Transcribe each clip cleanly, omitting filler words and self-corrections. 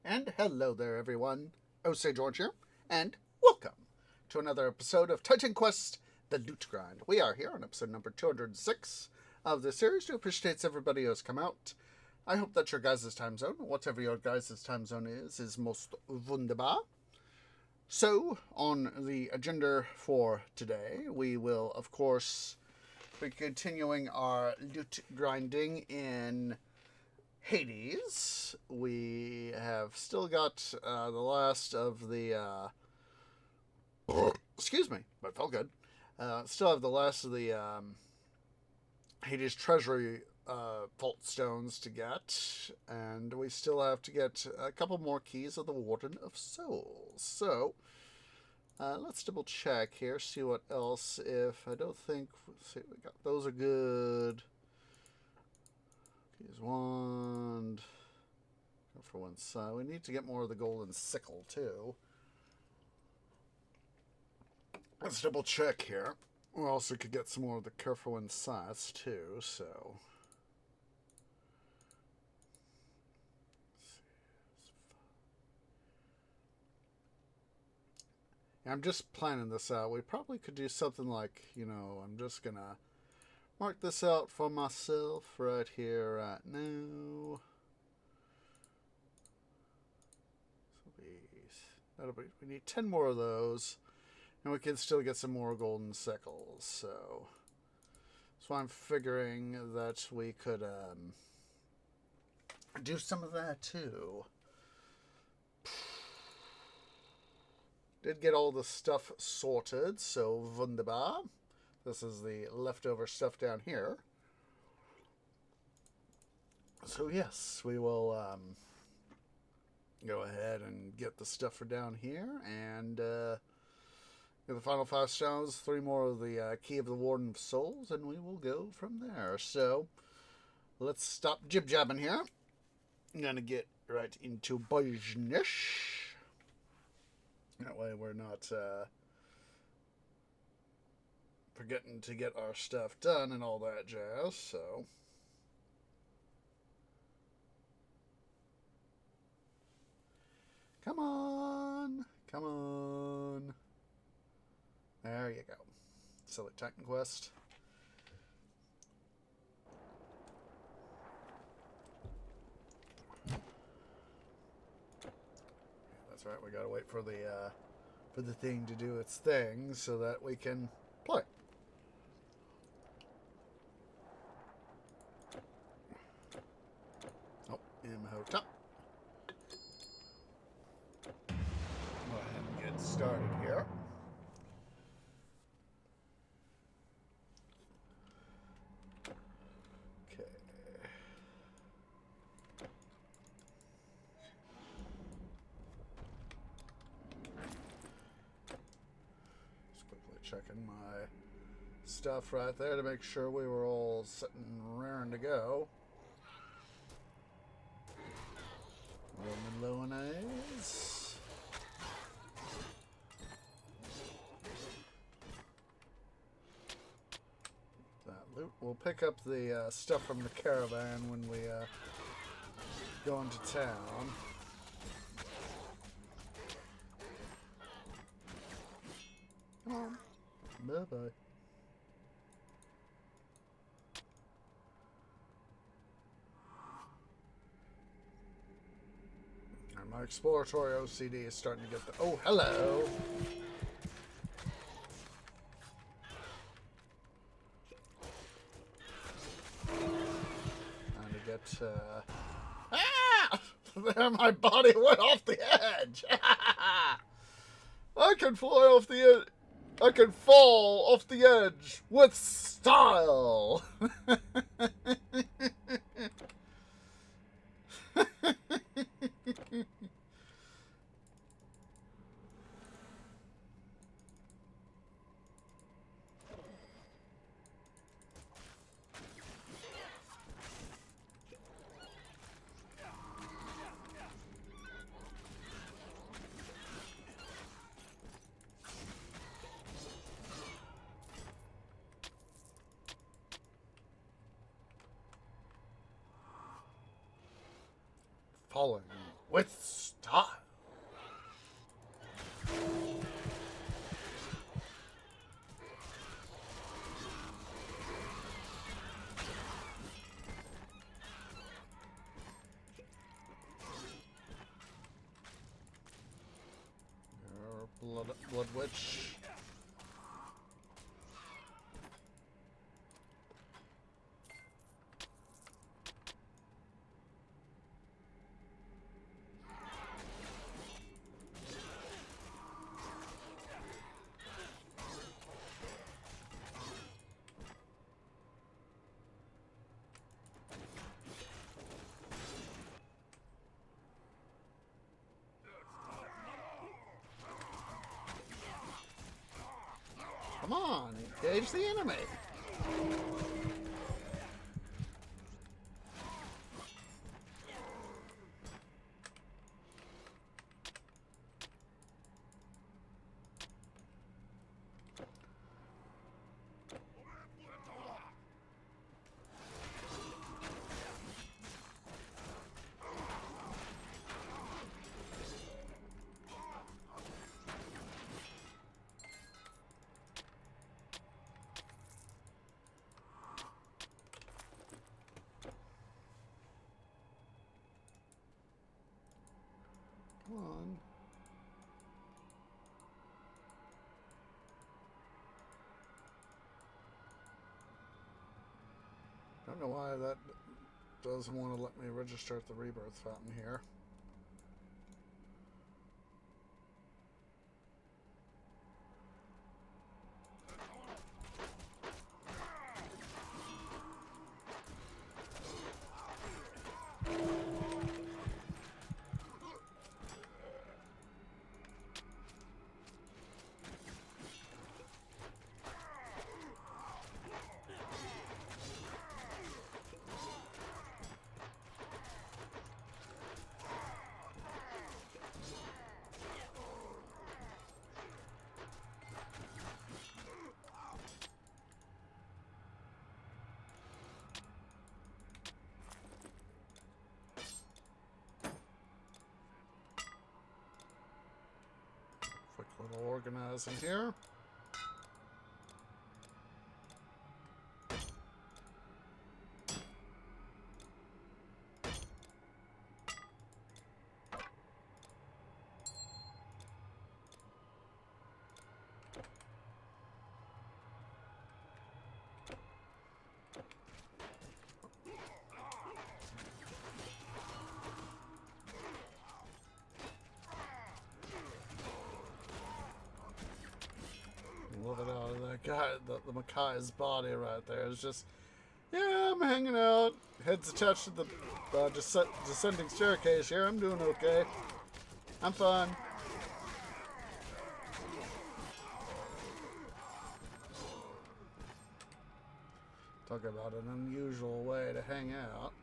And hello there, everyone. Osei George here, and welcome to another episode of Titan Quest: The Loot Grind. We are here on episode number 206 of the series. To appreciate everybody who's come out. I hope that your guys' time zone, whatever your guys' time zone is most wunderbar. So, on the agenda for today, we will, of course, be continuing our loot grinding in Hades. We have still got the last of the. Excuse me, but it felt good. Still have the last of the Hades treasury vault stones to get, and we still have to get a couple more keys of the Warden of Souls. So let's double check here, see what else. If I don't think, see, we got those are good. Keys wand. For one side. We need to get more of the golden sickle, too. Let's double check here. We also could get some more of the Kerfowin Scythes, too, so. I'm just planning this out. We probably could do something like, I'm just gonna mark this out for myself right here, right now. We need 10 more of those, and we can still get some more golden sickles. So I'm figuring that we could do some of that too. Did get all the stuff sorted, so wunderbar. This is the leftover stuff down here. So yes, we will go ahead and get the stuff for down here, and get the final 5 stones, 3 more of the key of the Warden of Souls, and we will go from there. So let's stop jib-jabbing here. I'm going to get right into business. That way we're not forgetting to get our stuff done and all that jazz, so. Come on. Come on. There you go. Silly Titan Quest. That's right, we gotta wait for the thing to do its thing so that we can play. Oh, Imhotep. Go ahead and get started here. Okay. Just quickly checking my stuff right there to make sure we were all sitting raring to go. Roman Loanase. That loot. We'll pick up the stuff from the caravan when we go into town. Come on. Bye-bye. And my exploratory OCD is starting to get the... Oh, hello! Trying to get... Ah! There, my body went off the edge! I can fly off the edge! I can fall off the edge with style! Falling with style. Blood Witch. Come on, engage the enemy. Come on. Don't know why that doesn't want to let me register at the Rebirth Fountain here. Quick little organizing here. Love it out of that guy, the Makai's body right there. It's just, yeah, I'm hanging out. Head's attached to the descending staircase here. I'm doing okay. I'm fine. Talk about an unusual way to hang out.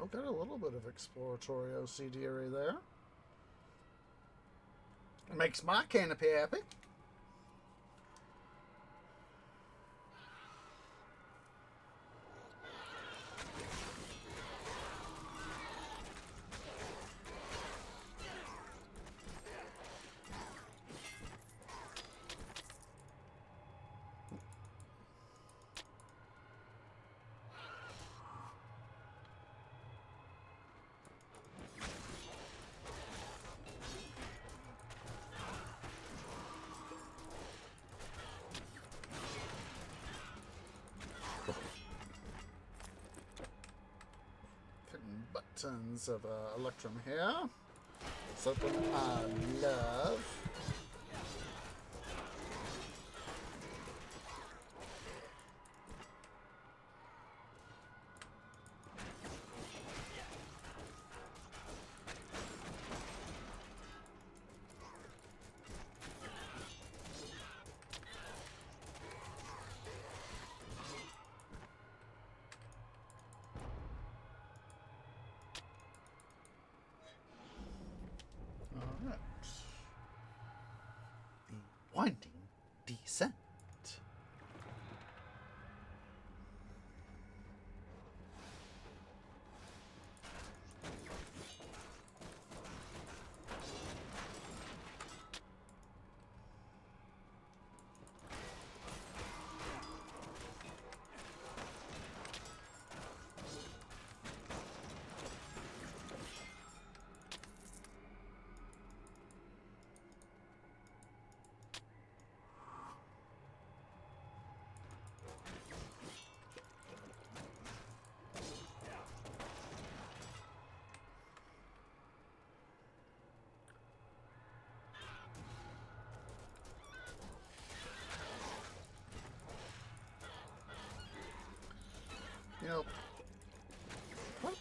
I've got a little bit of exploratory OCD there. It makes my canopy happy. Tons of Electrum here. Something I love.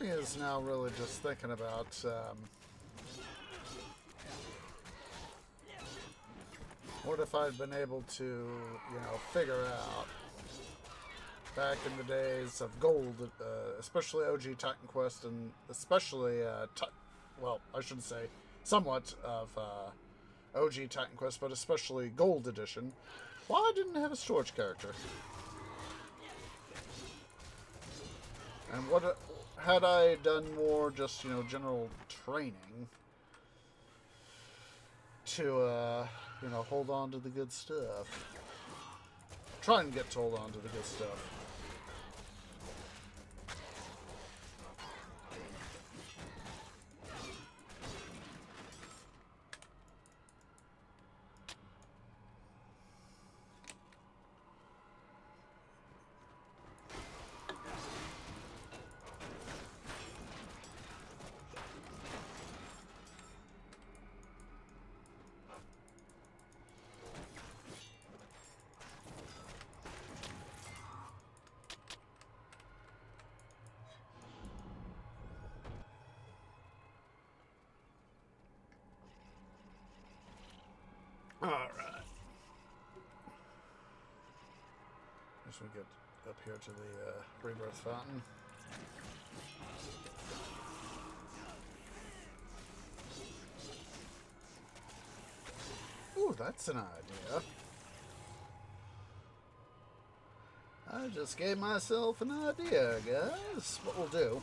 of me is now really just thinking about what if I'd been able to, you know, figure out back in the days of gold, especially OG Titan Quest, and especially, well, I shouldn't say somewhat of OG Titan Quest, but especially Gold Edition, why I didn't have a storage character. And what had I done more just, you know, general training to, you know, hold on to the good stuff. Try and get to hold on to the good stuff. Alright. As we get up here to the Rebirth Fountain. Ooh, that's an idea. I just gave myself an idea, guys. What we'll do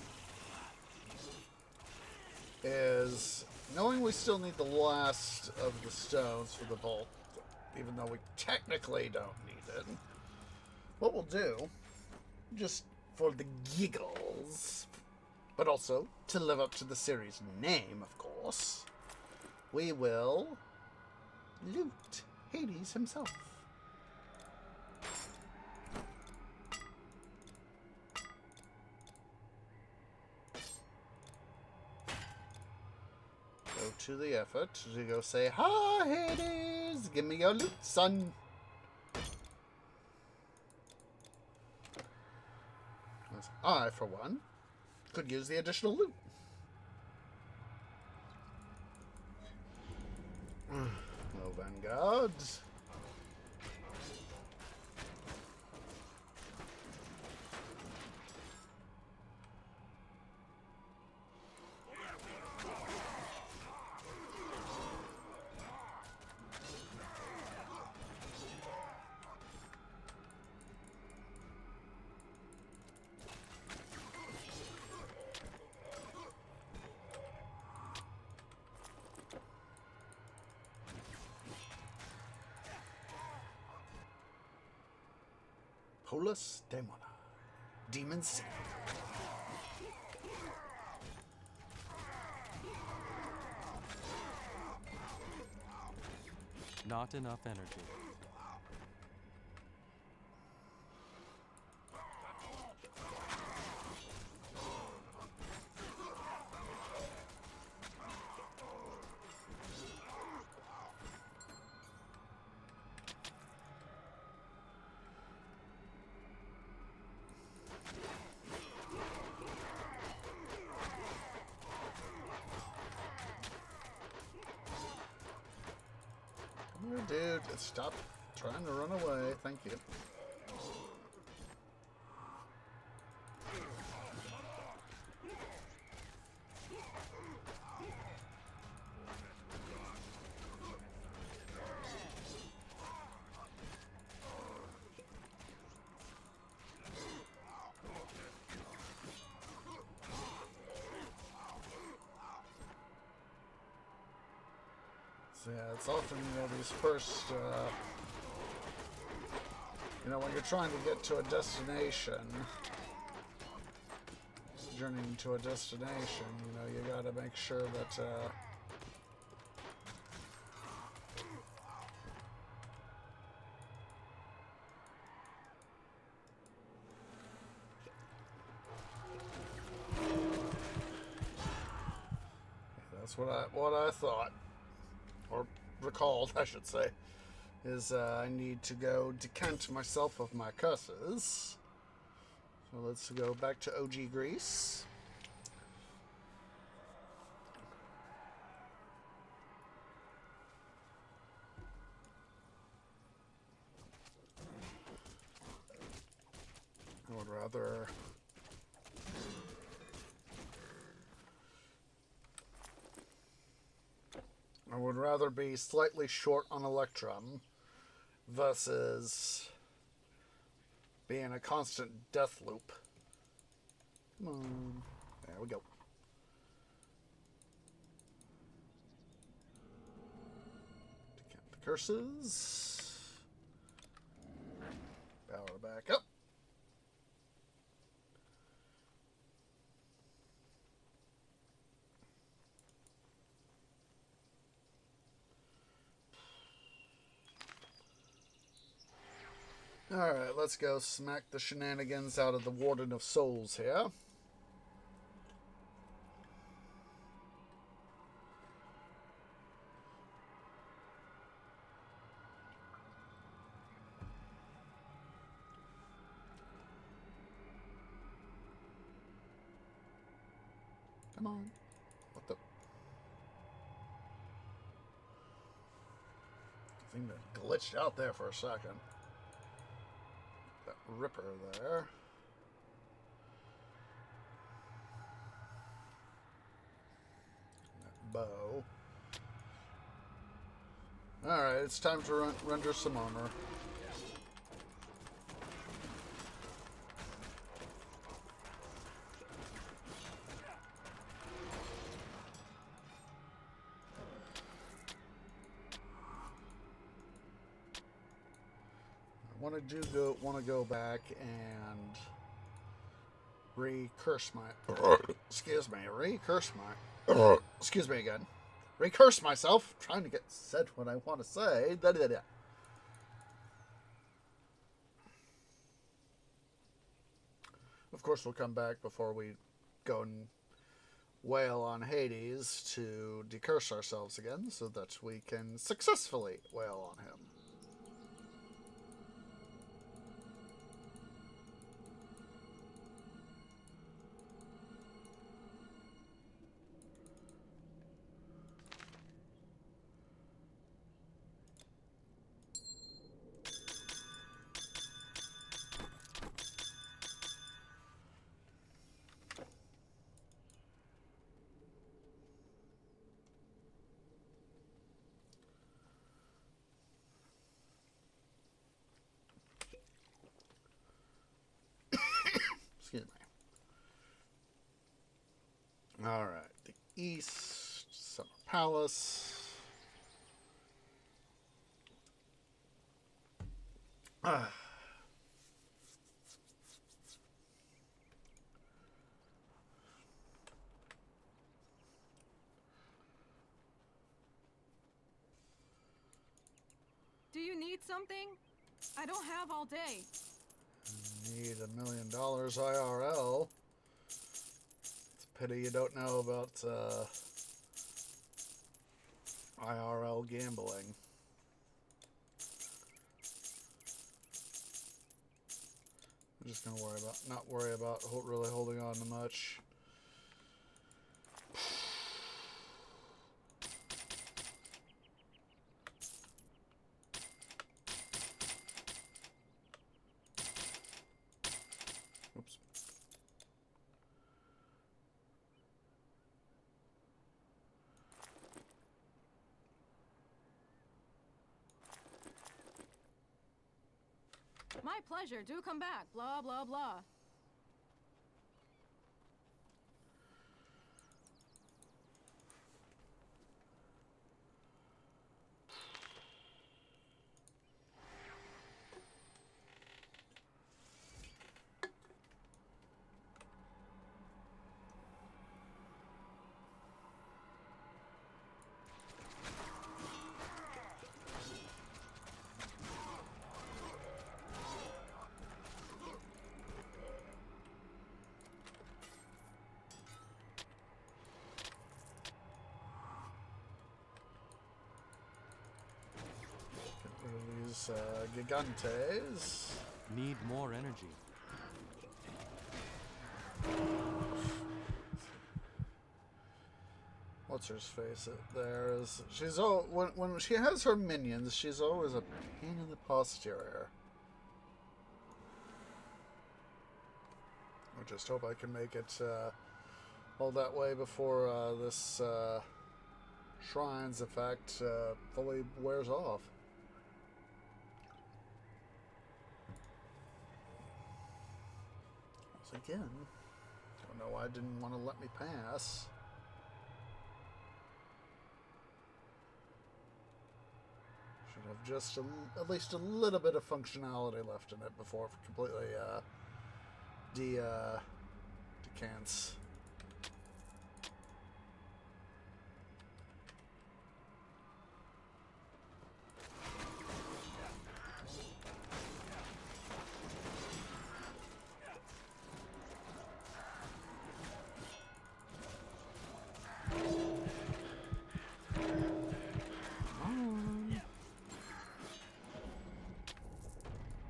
is, knowing we still need the last of the stones for the vault, even though we technically don't need it, what we'll do, just for the giggles, but also to live up to the series name, of course, we will loot Hades himself. Go to the effort to go say, "Hi, Hades! Give me your loot, son!" I, for one, could use the additional loot. No vanguards. Polus Daemona, Demon City. Not enough energy. Dude, stop trying to run away. Thank you. So yeah, it's often, you know, these first, you know, when you're trying to get to a destination, journeying to a destination, you know, you gotta make sure that, that's what I thought. Or recalled, I should say, is I need to go decant myself of my curses. So let's go back to OG Greece. rather... I would rather be slightly short on Electrum versus being a constant death loop. Come on. There we go. Decant the curses. Power back up. Alright, let's go smack the shenanigans out of the Warden of Souls here. Come on. What the... Thing that glitched out there for a second. That Ripper there. That bow. Alright, it's time to render some armor. Want to go back and recurse my excuse me again, recurse myself, trying to get said what I want to say. Of course, we'll come back before we go and wail on Hades to decurse ourselves again so that we can successfully wail on him. Excuse me. Alright, the East, Summer Palace. Do you need something? I don't have all day. Need $1 million IRL. It's a pity you don't know about IRL gambling. I'm just gonna not worry about really holding on to much. Oops. My pleasure. Do come back. Blah, blah, blah. These Gigantes. Need more energy. What's her face? There is. She's when she has her minions, she's always a pain in the posterior. I just hope I can make it all that way before this Shrine's effect fully wears off. So again, don't know why it didn't want to let me pass. Should have just at least a little bit of functionality left in it before it completely decants.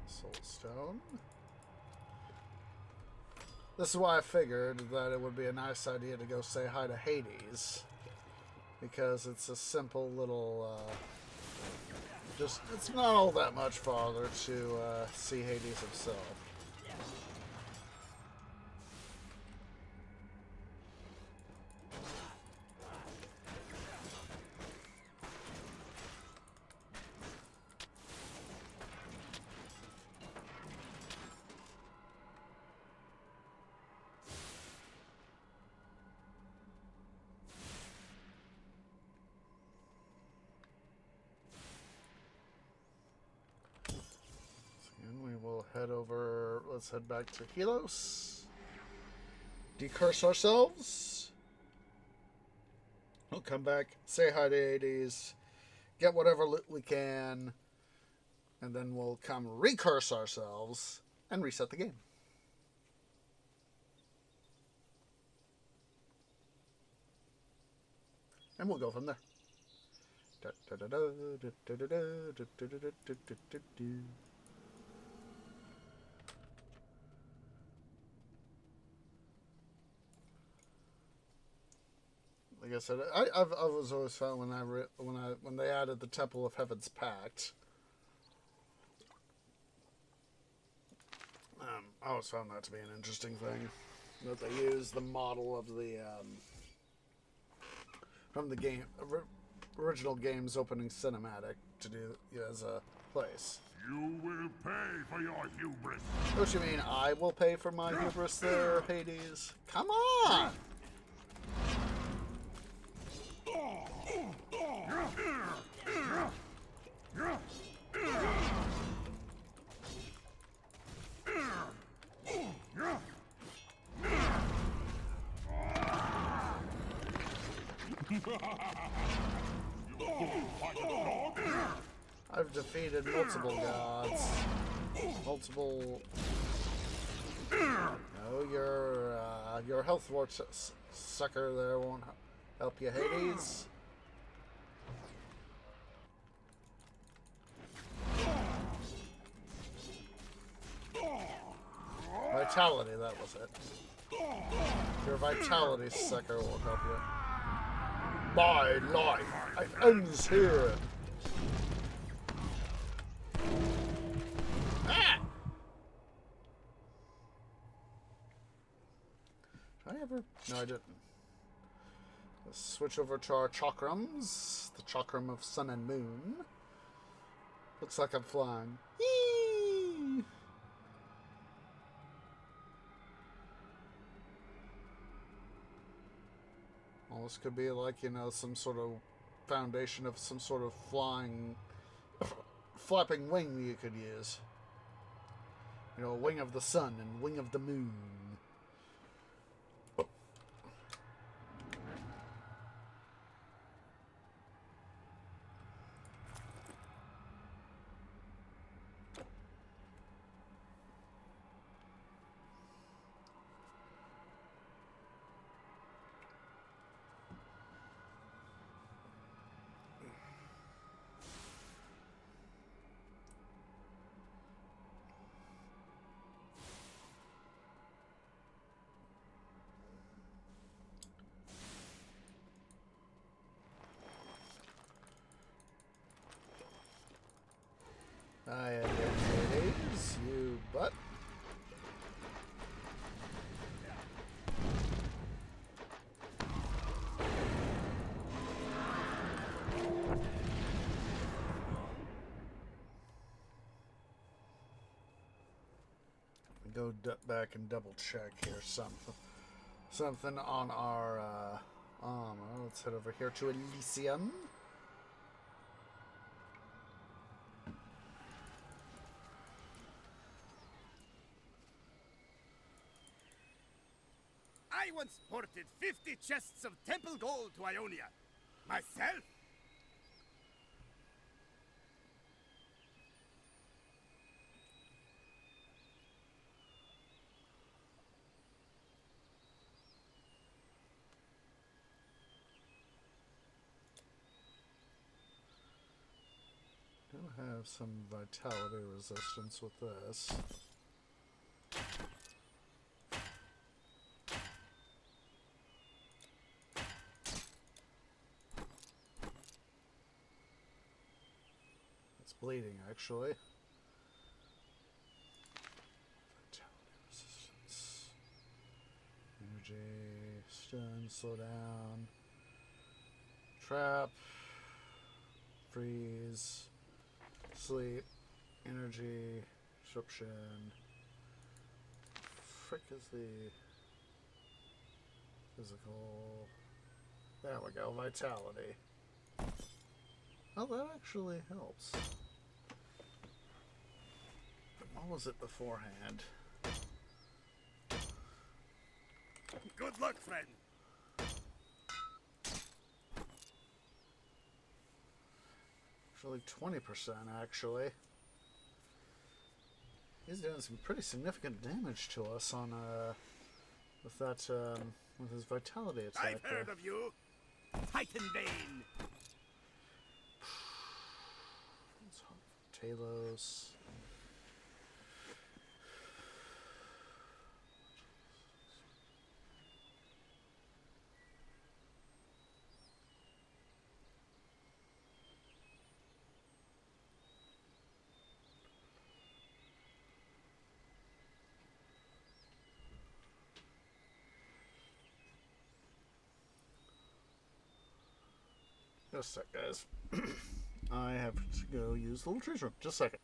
Soulstone. This is why I figured that it would be a nice idea to go say hi to Hades, because it's a simple little it's not all that much farther to see Hades himself. Head over, let's head back to Helos. Decurse ourselves. We'll come back, say hi to Hades, get whatever loot we can, and then we'll come recurse ourselves and reset the game. And we'll go from there. Like I said, I've always found when they added the Temple of Heaven's Pact, I always found that to be an interesting thing, that they use the model of the from the game original game's opening cinematic to do as a place. You will pay for your hubris. What you mean? I will pay for my hubris there, Hades? Come on! I've defeated multiple gods. Multiple. No, your health wart sucker there won't help you, Hades. Vitality, that was it. Your vitality sucker won't help you. My life ends here. Ah! Did I ever? No, I didn't. Let's switch over to our chakrams. The chakram of sun and moon. Looks like I'm flying. Yee! Well, this could be like, some sort of foundation of some sort of flapping wing you could use. Wing of the sun and wing of the moon. I am Hades, you butt. go back and double check here something on our armor. Let's head over here to Elysium. I once ported 50 chests of temple gold to Ionia. Myself. Do have some vitality resistance with this. It's bleeding, actually. Vitality resistance. Energy, stun, slow down. Trap. Freeze. Sleep, energy, disruption. Frick is the physical. There we go, vitality. Oh, that actually helps. But what was it beforehand? Good luck, friend. Actually, 20% actually. He's doing some pretty significant damage to us on with that with his vitality attack. I've heard of you. Titanbane. Talos. Just a sec, guys. I have to go use the little trees room. Just a second.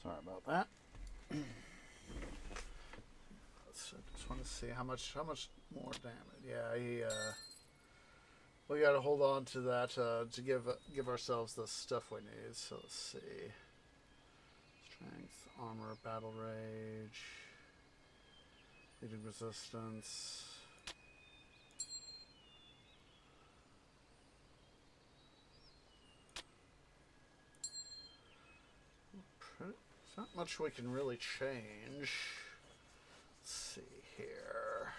Sorry about that. I just want to see how much more damage. Yeah, we got to hold on to that to give ourselves the stuff we need. So let's see. Strength, armor, battle rage, bleeding resistance. There's not much we can really change. Let's see here.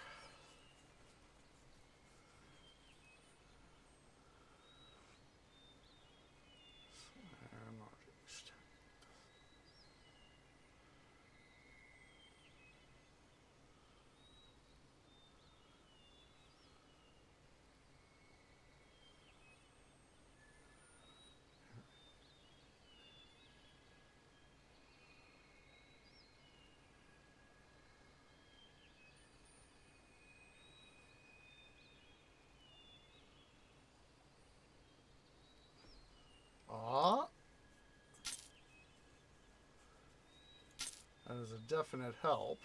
is a definite help.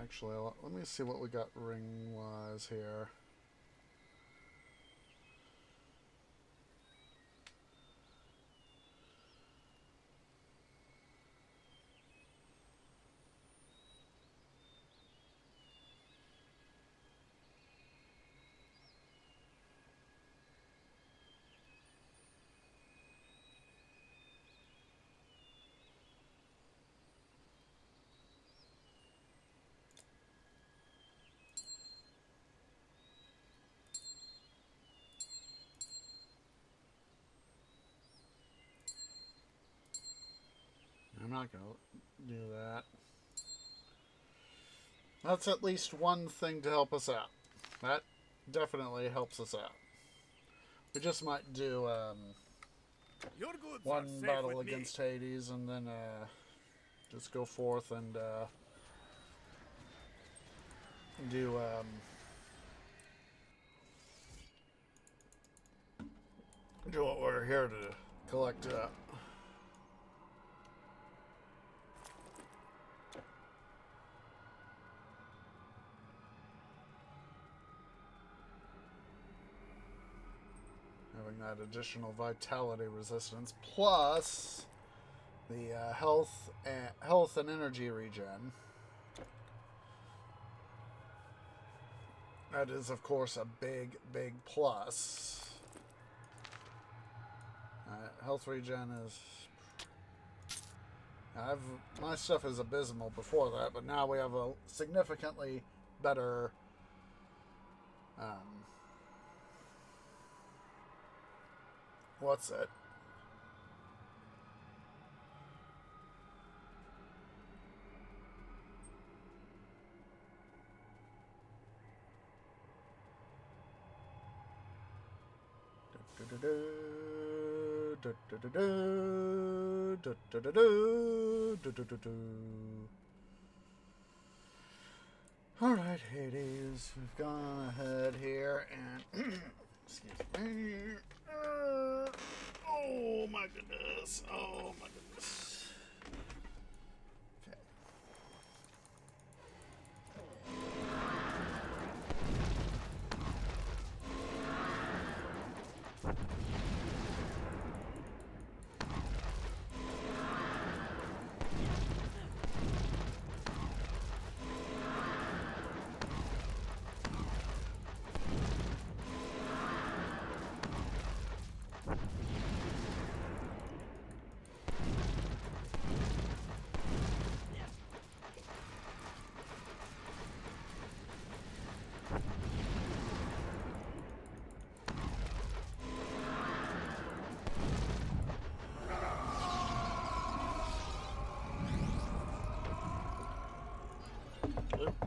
Actually, let me see what we got ring-wise here. I'm not going to do that. That's at least one thing to help us out. That definitely helps us out. We just might do Your goods one are safe battle with against me. Hades and then just go forth and do what we're here to collect up. Having that additional vitality resistance plus the health and energy regen. That is, of course, a big plus. Health regen is... my stuff is abysmal before that, but now we have a significantly better... what's it? Alright, Hades, we've gone ahead here and excuse me. Oh my goodness. Oh my goodness. Okay.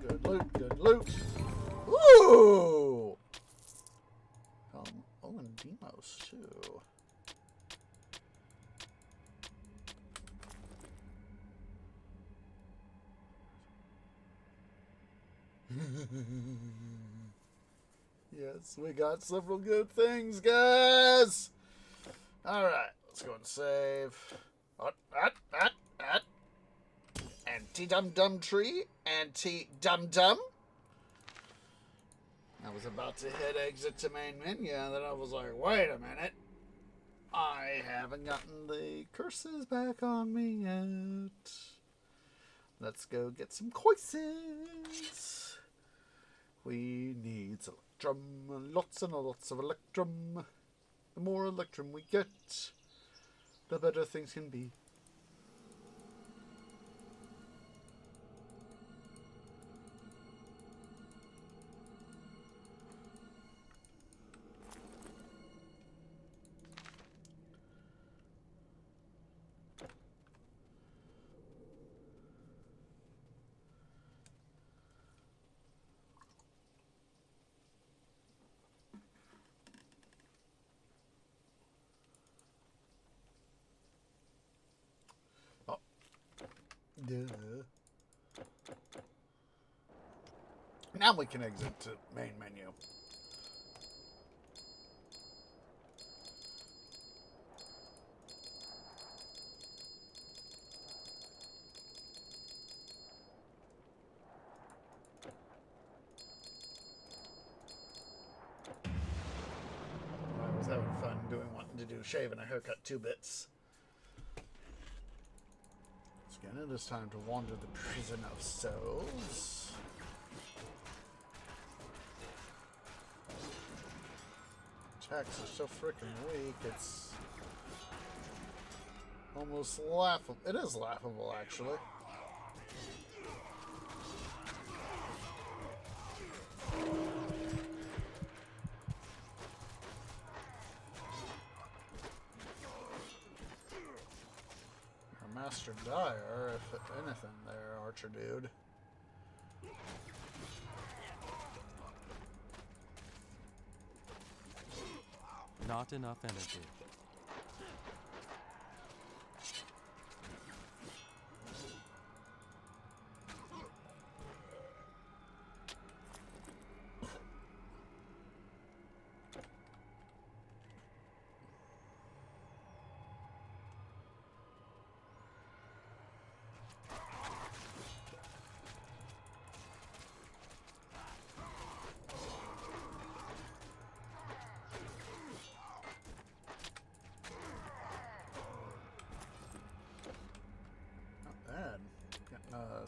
Good loot, good loot. Ooh! Oh, and Demos, too. Yes, we got several good things, guys! Alright, let's go and save. Anti-dum-dum tree. Anti-dum-dum. I was about to hit exit to main menu, and then I was like, wait a minute. I haven't gotten the curses back on me yet. Let's go get some coises. We need electrum, lots and lots of electrum. The more electrum we get, the better things can be. Now we can exit to main menu. do shave and a haircut 2 bits. So again, it is time to wander the prison of souls. Attacks are so freaking weak, it's almost laughable. It is laughable, actually. Master Dyer, if anything there, Archer dude. Not enough energy.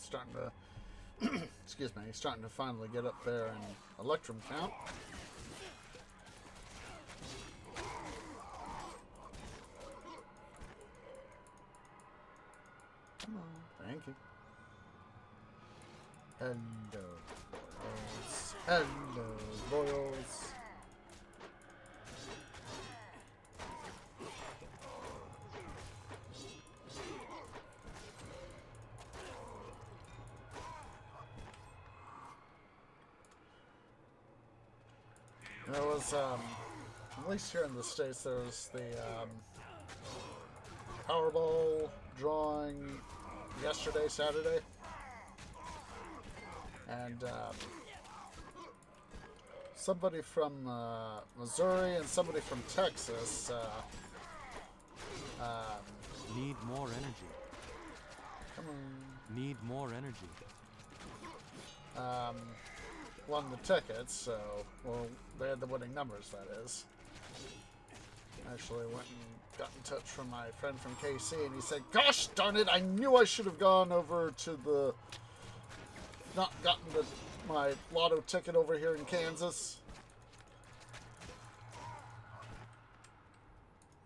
Starting to, excuse me, starting to finally get up there in Electrum count. Come on, thank you. Hello, boys. Hello, boys. There was, at least here in the States, there was the Powerball drawing yesterday, Saturday. And somebody from Missouri and somebody from Texas Need more energy. come on. Need more energy. Won the tickets, so, well, they had the winning numbers, that is. Actually went and got in touch from my friend from KC, and he said, gosh darn it, I knew I should have gone over to the, not gotten my lotto ticket over here in Kansas.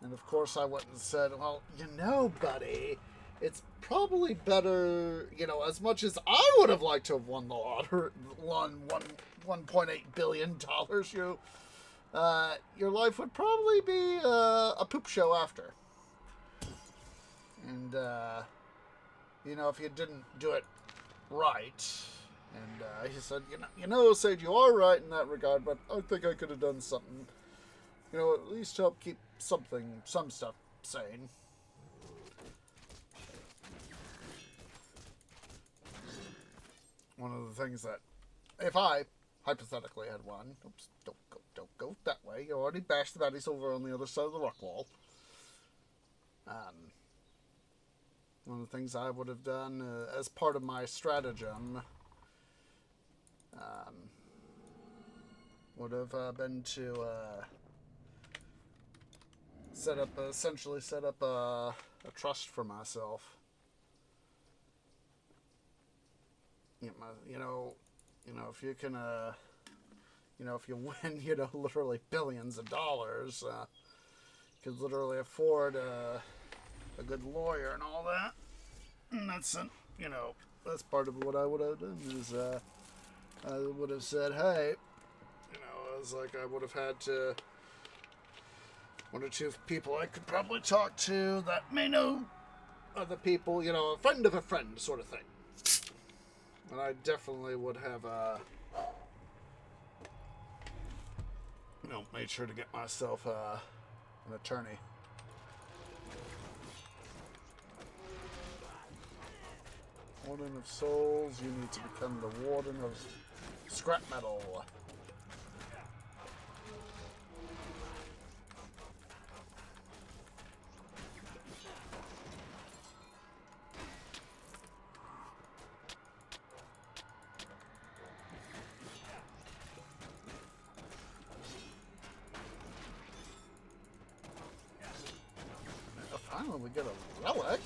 And of course I went and said, well, you know, buddy, it's probably better, you know, as much as I would have liked to have won the lottery, won $1.8 billion, your life would probably be a poop show after. And, you know, if you didn't do it right. And he said, you know, Sage, you are right in that regard, but I think I could have done something, you know, at least help keep some stuff sane. One of the things that, if I hypothetically had won, oops, don't go that way. You already bashed the baddies over on the other side of the rock wall. One of the things I would have done as part of my stratagem would have been to essentially set up a trust for myself. You know, if you can, you know, if you win, you know, literally billions of dollars, you could literally afford a good lawyer and all that. And that's, you know, that's part of what I would have done is, I would have said, hey, you know, I was like, I would have had to, one or two people I could probably talk to that may know other people, you know, a friend of a friend sort of thing. And I definitely would have, you know, made sure to get myself an attorney. Warden of Souls, you need to become the Warden of Scrap Metal. and we get a relic.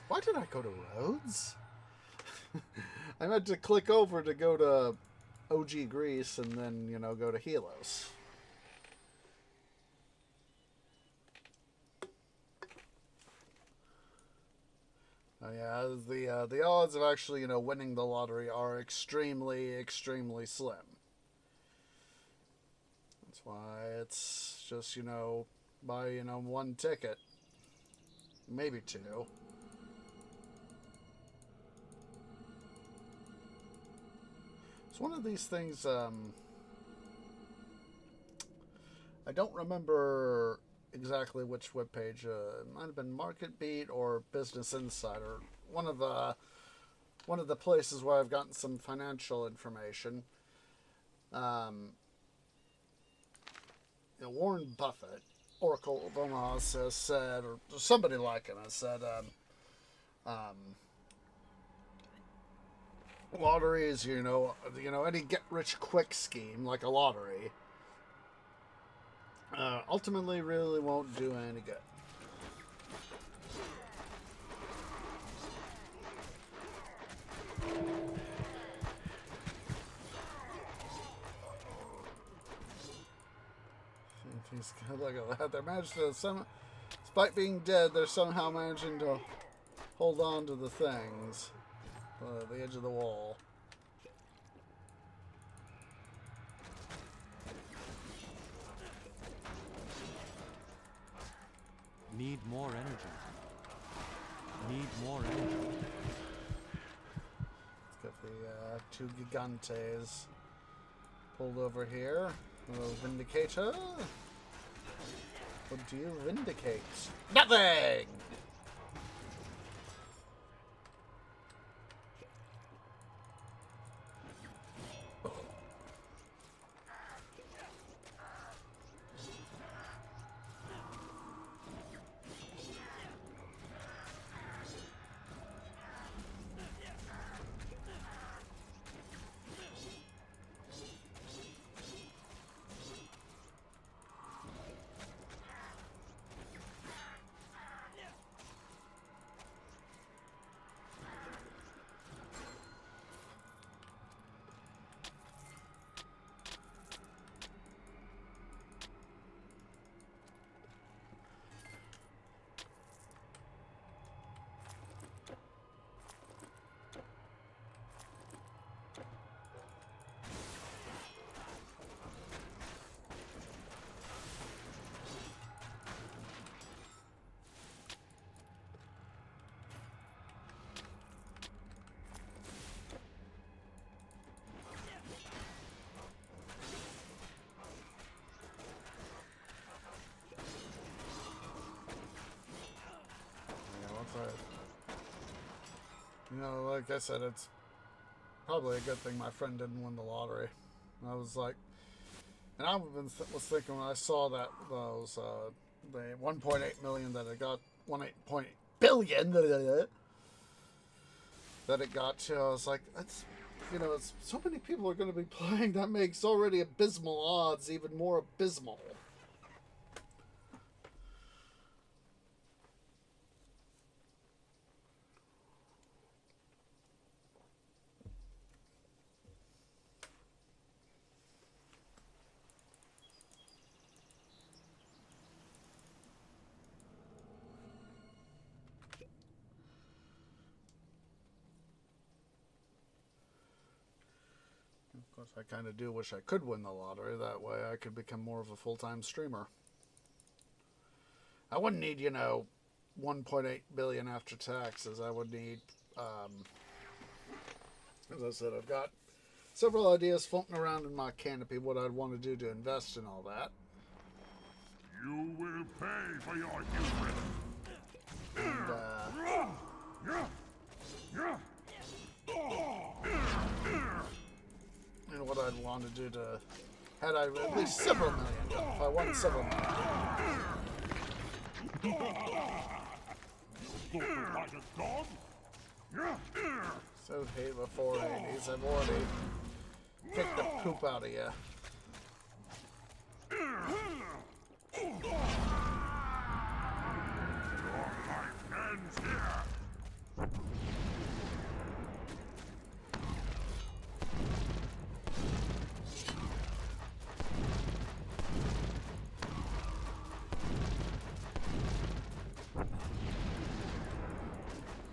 Why did I go to Rhodes? I meant to click over to go to OG Greece and then, you know, go to Helos. Yeah, the odds of actually, you know, winning the lottery are extremely, extremely slim. That's why it's just, you know, buy, you know, one ticket. Maybe two. It's one of these things, I don't remember exactly which webpage. It might have been MarketBeat or Business Insider. One of the places where I've gotten some financial information. You know, Warren Buffett, Oracle of Omaha, has said, or somebody like him has said, lotteries, you know, any get-rich-quick scheme like a lottery, ultimately really won't do any good. Look at that. They're managed to, despite being dead, they're somehow managing to hold on to the things. The edge of the wall. Need more energy. Need more energy. Let's get the two Gigantes pulled over here. A little Vindicator. What do you vindicate? Nothing! You know, like I said, it's probably a good thing my friend didn't win the lottery. I was like, and I was thinking when I saw that those the 1.8 million that it got, 1.8 billion that it got to, I was like, that's, you know, it's so many people are going to be playing, that makes already abysmal odds even more abysmal. Of course, I kind of do wish I could win the lottery. That way I could become more of a full-time streamer. I wouldn't need, you know, 1.8 billion after taxes. I would need, as I said, I've got several ideas floating around in my canopy, what I'd want to do to invest in all that. You will pay for your hubris. And what I'd want to do to, had I at least several million, if I won several million. Stupid like a dog? So hate the 480s. I've already kicked the poop out of you. Ends here.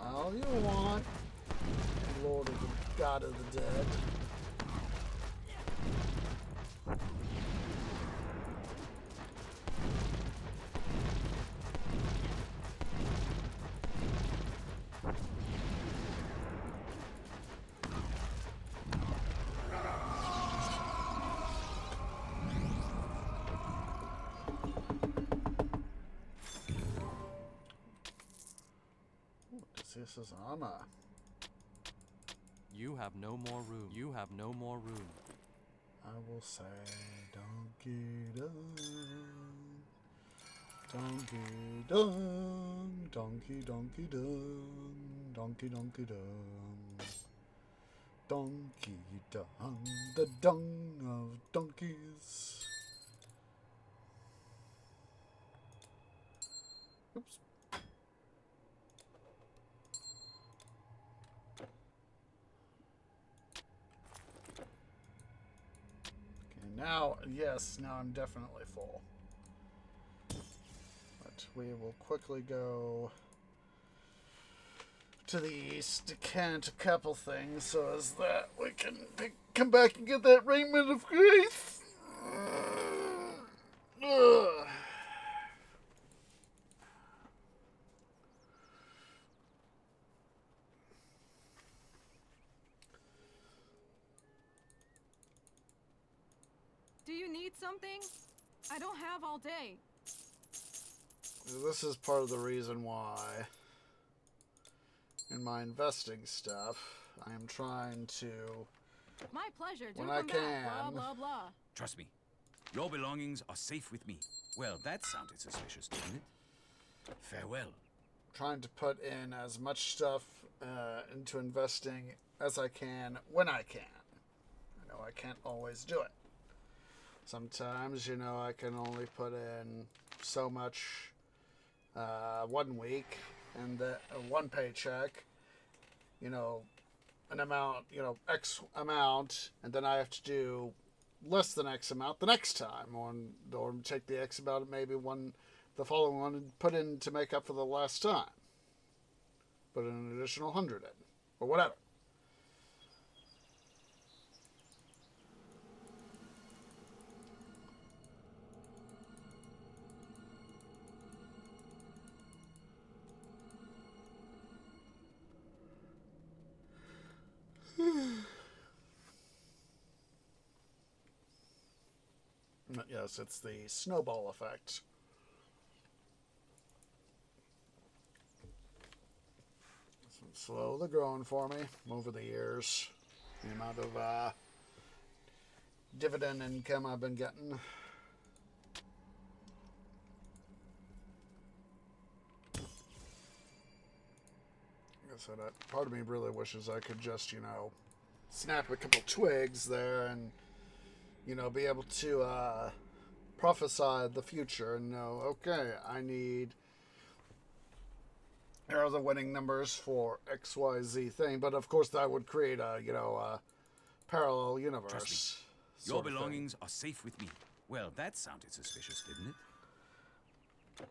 All you want, Lord of the God of the Dead. This is armor. You have no more room. You have no more room. I will say, donkey dong, donkey dong, donkey donkey dong, donkey donkey dong, donkey dong, the dung of donkeys. Oops. Now, yes, now I'm definitely full. But we will quickly go to the east, decant a couple things so as that we can come back and get that raiment of grace. Ugh. Do you need something? I don't have all day. This is part of the reason why in my investing stuff I am trying to, My pleasure. Do when come I back. can. Blah, blah, blah. Trust me, your belongings are safe with me. Well, that sounded suspicious, didn't it? Farewell. trying to put in as much stuff into investing as I can when I can. I know I can't always do it. Sometimes, you know, I can only put in so much 1 week and one paycheck, you know, an amount, you know, X amount, and then I have to do less than X amount the next time, or take the X amount, maybe the following one, and put in to make up for the last time. Put in an additional 100 in, or whatever. Yes, it's the snowball effect. It's slowly growing for me over the years. The amount of dividend income I've been getting. Like I said, part of me really wishes I could just, you know, snap a couple twigs there and, you know, be able to prophesy the future and know, okay, here are the winning numbers for XYZ thing. But of course, that would create a, you know, a parallel universe. Trust me, your belongings are safe with me. Well, that sounded suspicious, didn't it?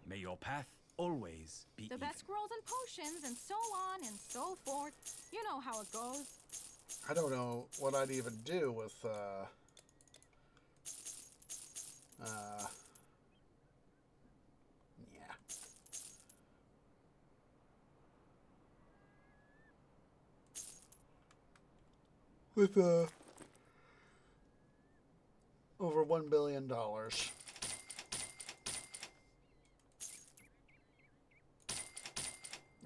May your path always be The even. best scrolls and potions and so on and so forth. You know how it goes. I don't know what I'd even do with yeah. With over $1 billion. I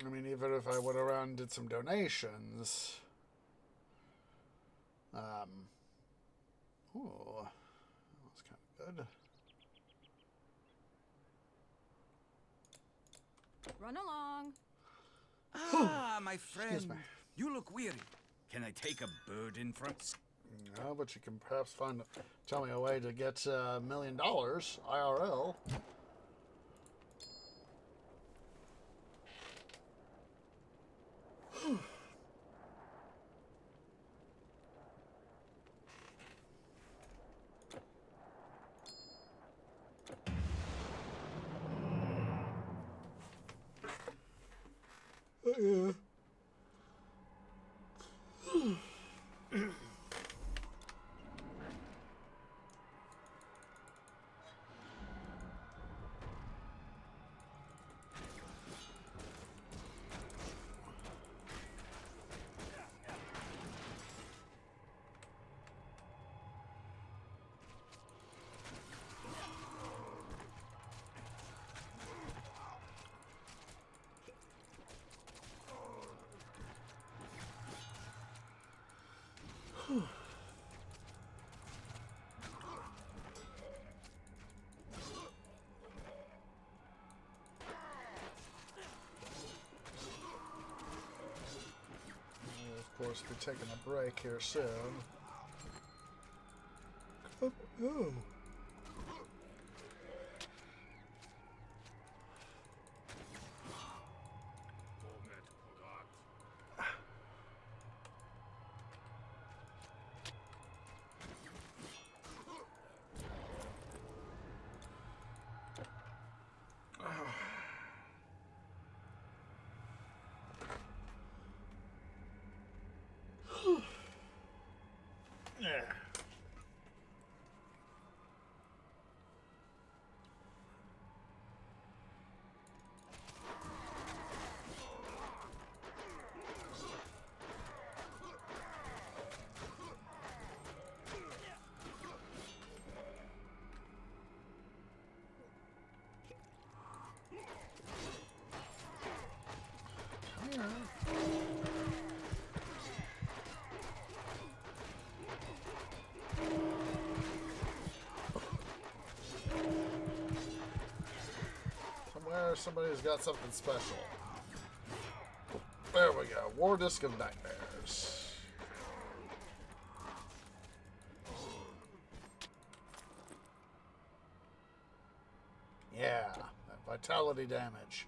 mean, even if I went around and did some donations, ooh, that was kind of good. Run along. Ah, my friend. me. You look weary. Can I take a bird in front? No, but you can perhaps tell me a way to get $1 million IRL. Yeah. Of course, we're taking a break here soon. Oh. Yeah. Somewhere somebody's got something special. There we go. War Disc of Nightmares. Yeah, that vitality damage.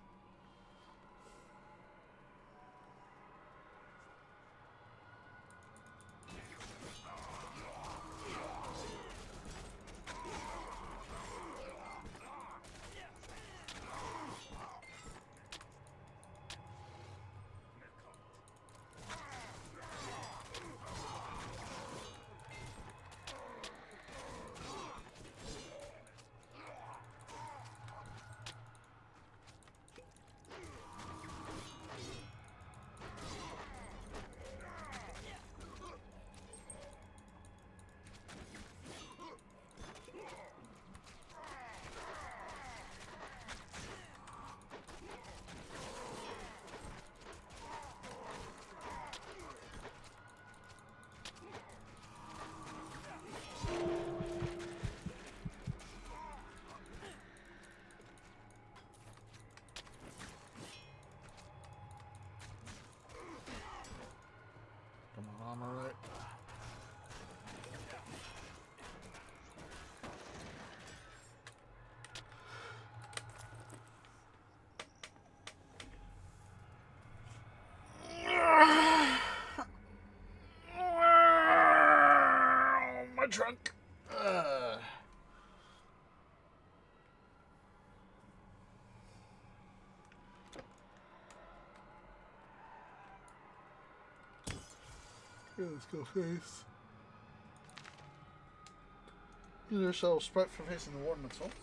Come on, all right. My trunk. Let's go face. Either so sprite for facing the warden assaults.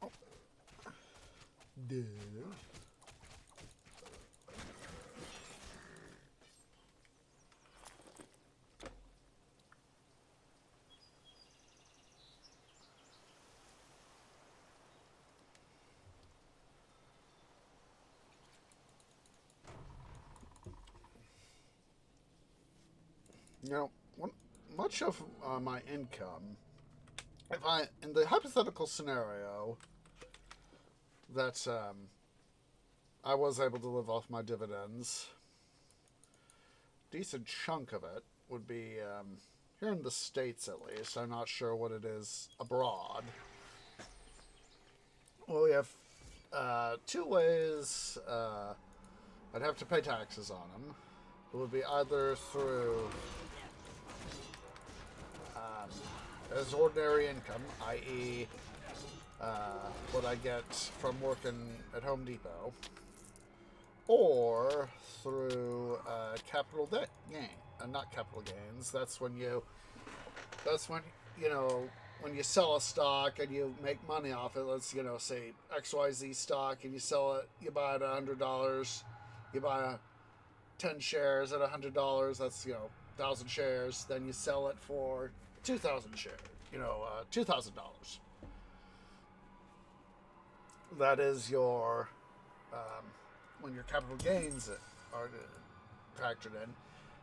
Oh. Duh. You know, much of my income, if I, in the hypothetical scenario that I was able to live off my dividends. Decent chunk of it would be here in the States, at least. I'm not sure what it is abroad. Well, we have two ways I'd have to pay taxes on them. It would be either through as ordinary income, i.e. What I get from working at Home Depot, or through capital gain, not capital gains. That's when you know, when you sell a stock and you make money off it. Let's say XYZ stock, and you sell it, you buy it at $100, you buy 10 shares at $100. That's 1,000 shares. Then you sell it for 2,000 shares. $2,000. That is your when your capital gains are factored in.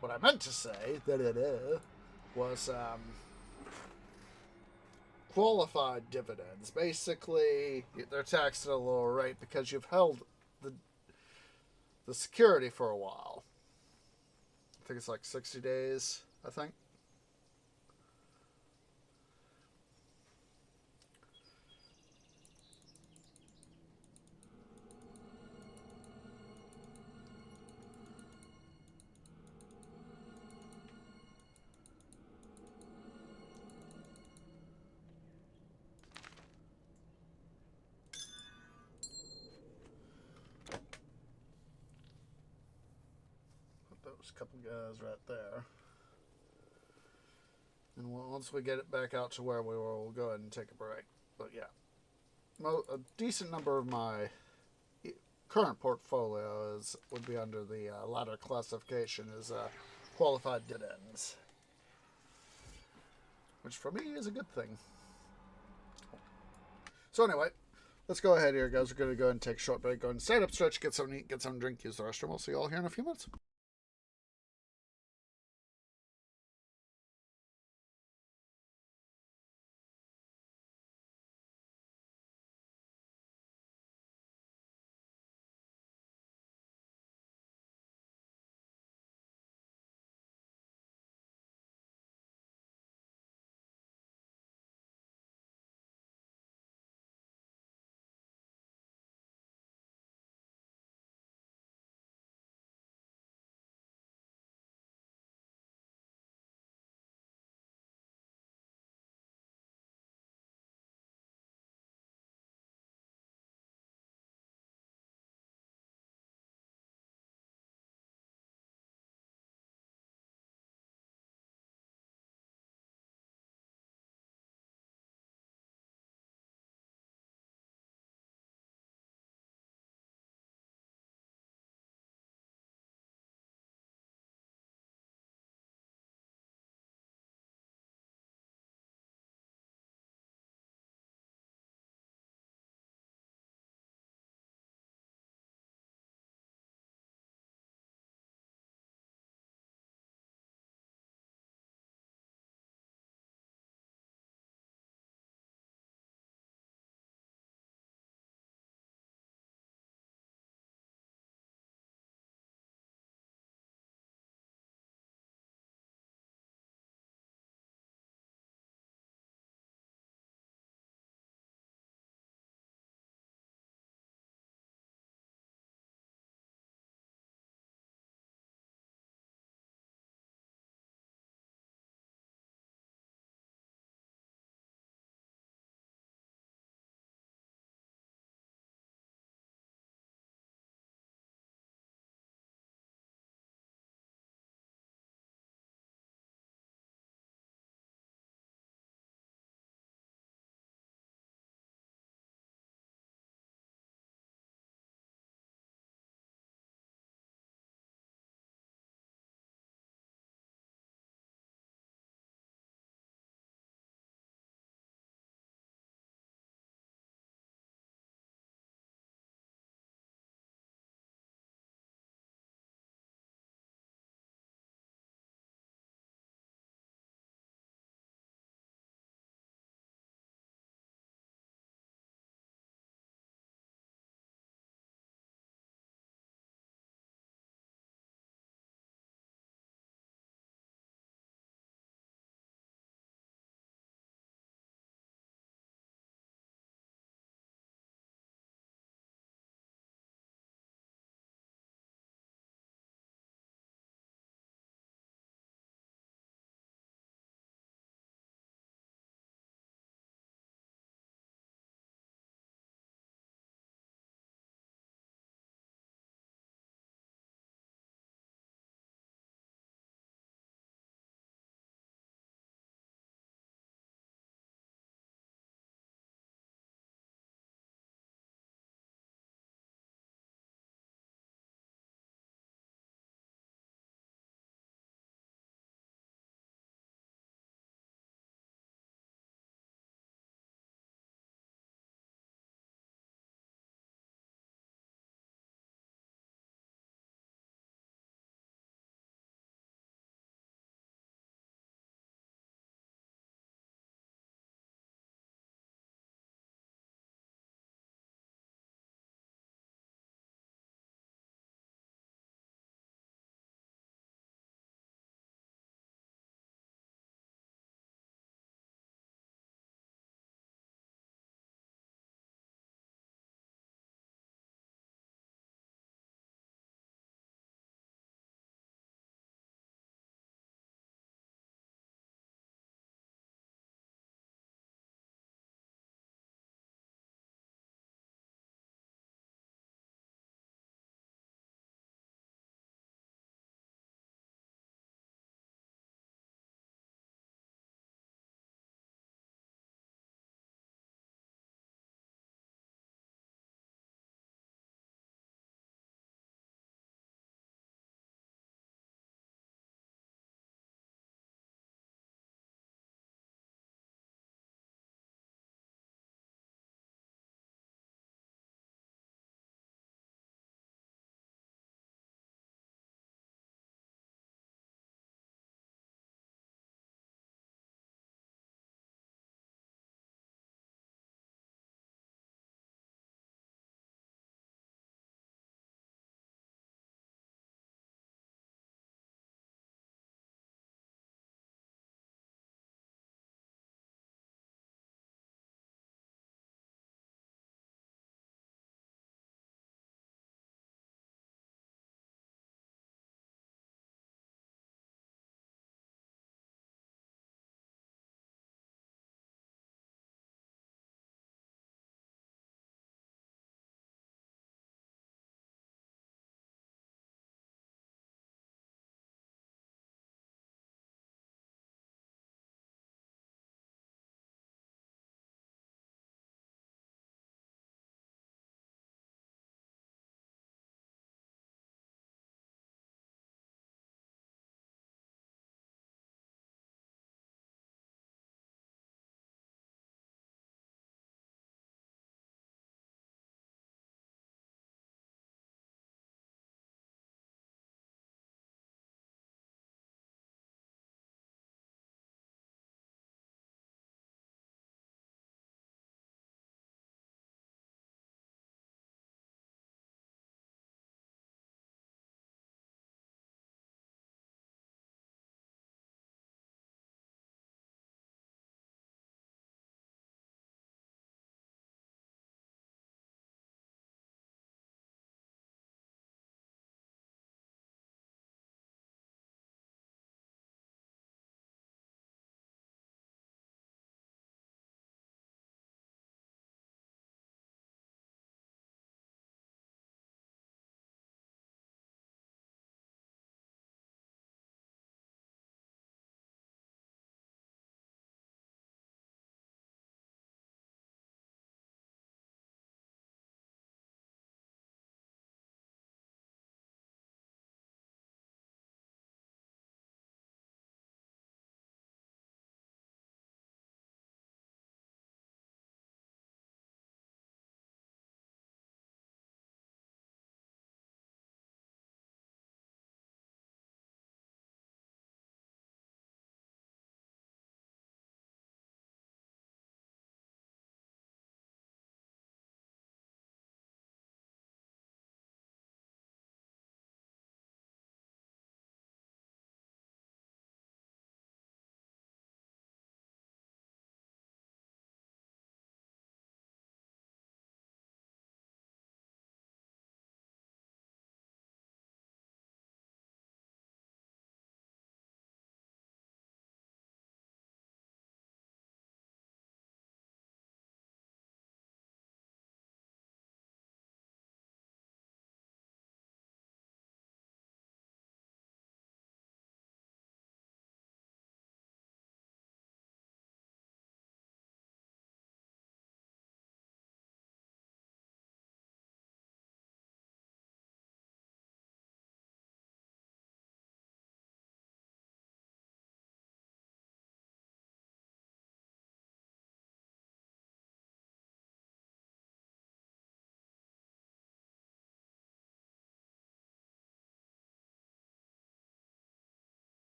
What I meant to say was qualified dividends. Basically, they're taxed at a lower rate because you've held the security for a while. I think it's like 60 days, I think. Those couple guys right there. And once we get it back out to where we were, we'll go ahead and take a break. But yeah, a decent number of my current portfolio would be under the latter classification as qualified dividends, which for me is a good thing. So anyway, let's go ahead here, guys. We're going to go ahead and take a short break, go and stand up, stretch, get something to eat, get some drink, use the restroom. We'll see you all here in a few minutes.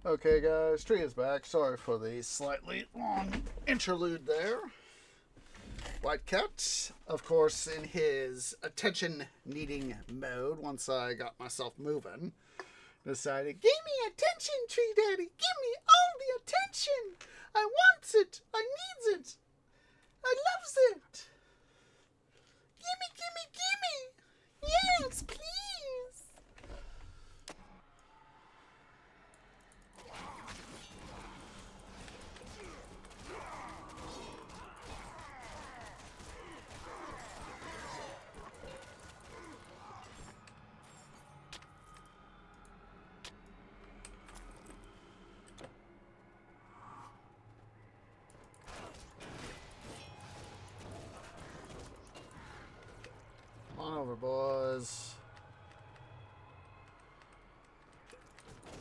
Okay, guys, Tree is back. Sorry for the slightly long interlude there. White Cat, of course, in his attention-needing mode, once I got myself moving, decided, "Give me attention, Tree Daddy! Give me all the attention! I wants it! I needs it! I loves it! Gimme, gimme, gimme! Yes, please!" On over, boys.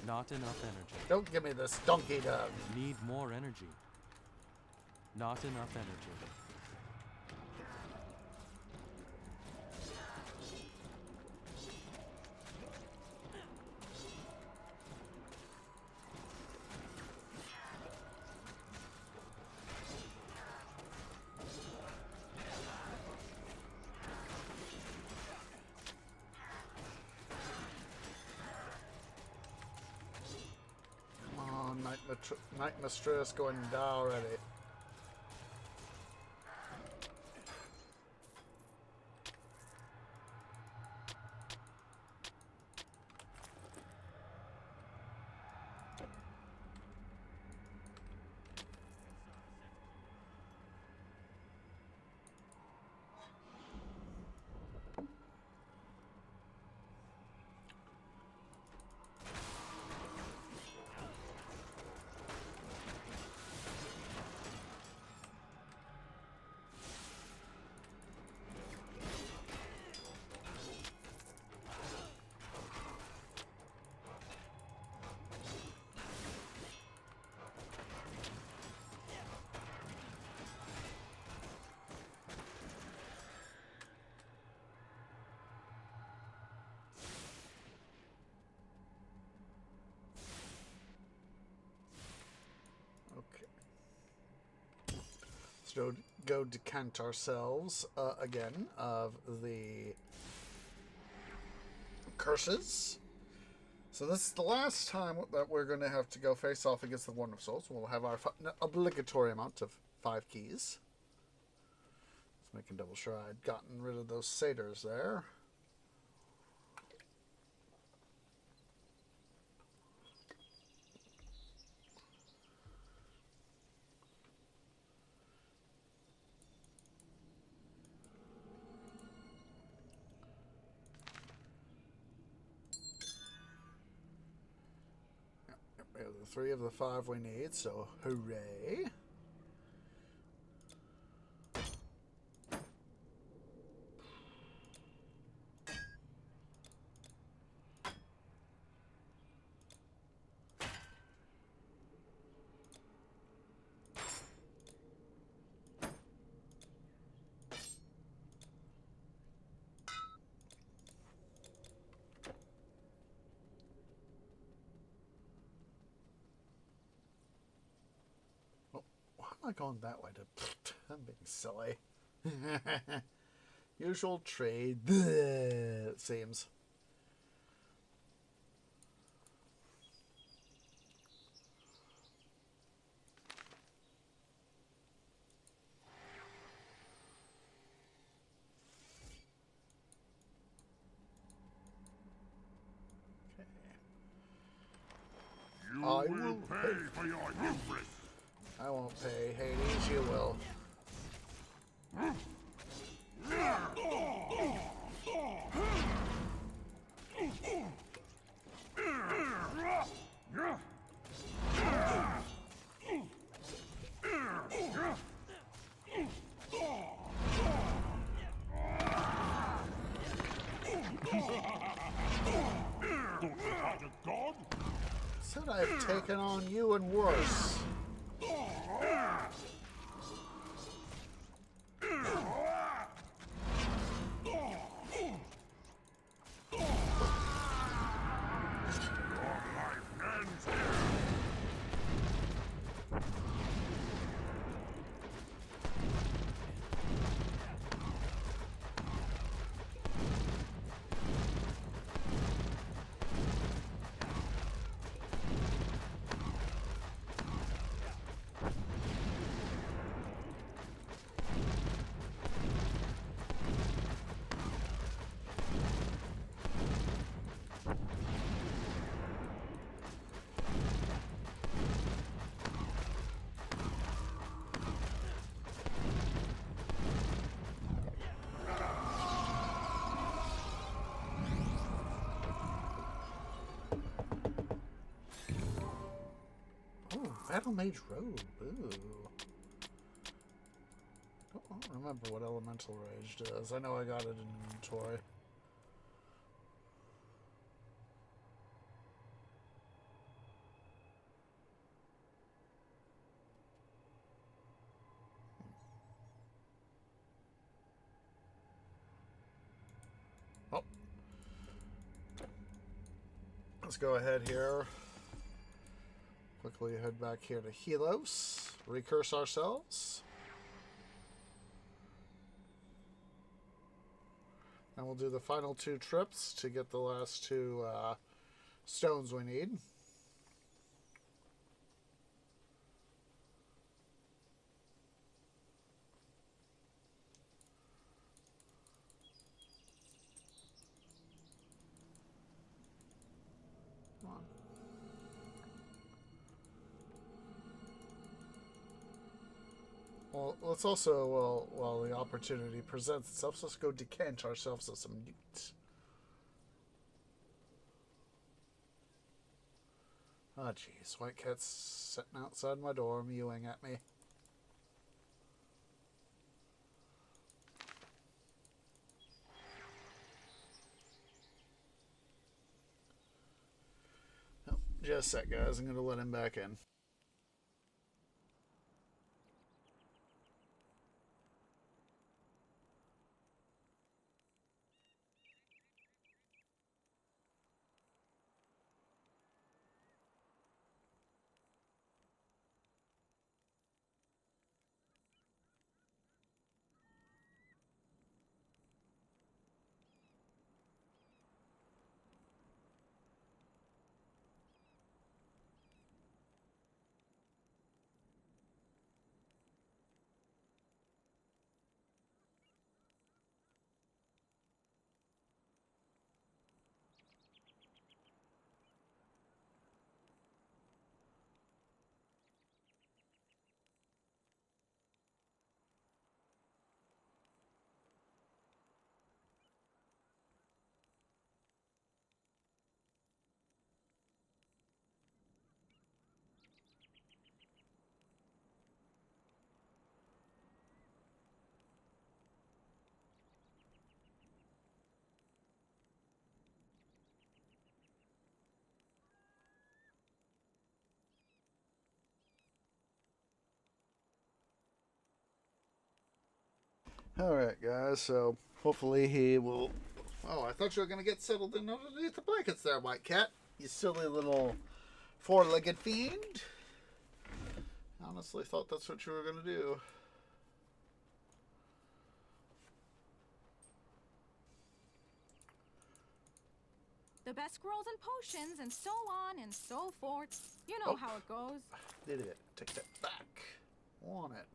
Not enough energy. Don't give me this donkey dog. Need more energy. Not enough energy. Come on, Night Mistress going down already. So go decant ourselves again of the curses. So this is the last time that we're going to have to go face off against the Warden of Souls. We'll have our obligatory amount of 5 keys. Let's make double sure I'd gotten rid of those satyrs there. We have the 3 of the 5 we need, so hooray. Why am I going that way? I'm being silly. Usual trade, it seems. You I will will pay for your hubris. I won't pay, Hades, you will. Said I've taken on you and worse. Battle Mage Robe. Ooh. I don't remember what Elemental Rage does. I know I got it in inventory. Oh. Let's go ahead here. Quickly head back here to Helos. Recurse ourselves. And we'll do the final 2 trips to get the last 2 stones we need. Come on. Well, let's also, while the opportunity presents itself, let's go decant ourselves of some loot. Oh, jeez. White Cat's sitting outside my door, mewing at me. Oh, just a sec, guys. I'm going to let him back in. Alright, guys, so hopefully he will... Oh, I thought you were going to get settled in underneath the blankets there, White Cat. You silly little 4-legged fiend. Honestly thought that's what you were going to do. The best scrolls and potions, and so on and so forth. You know how it goes. Did it. Take that back. Want it.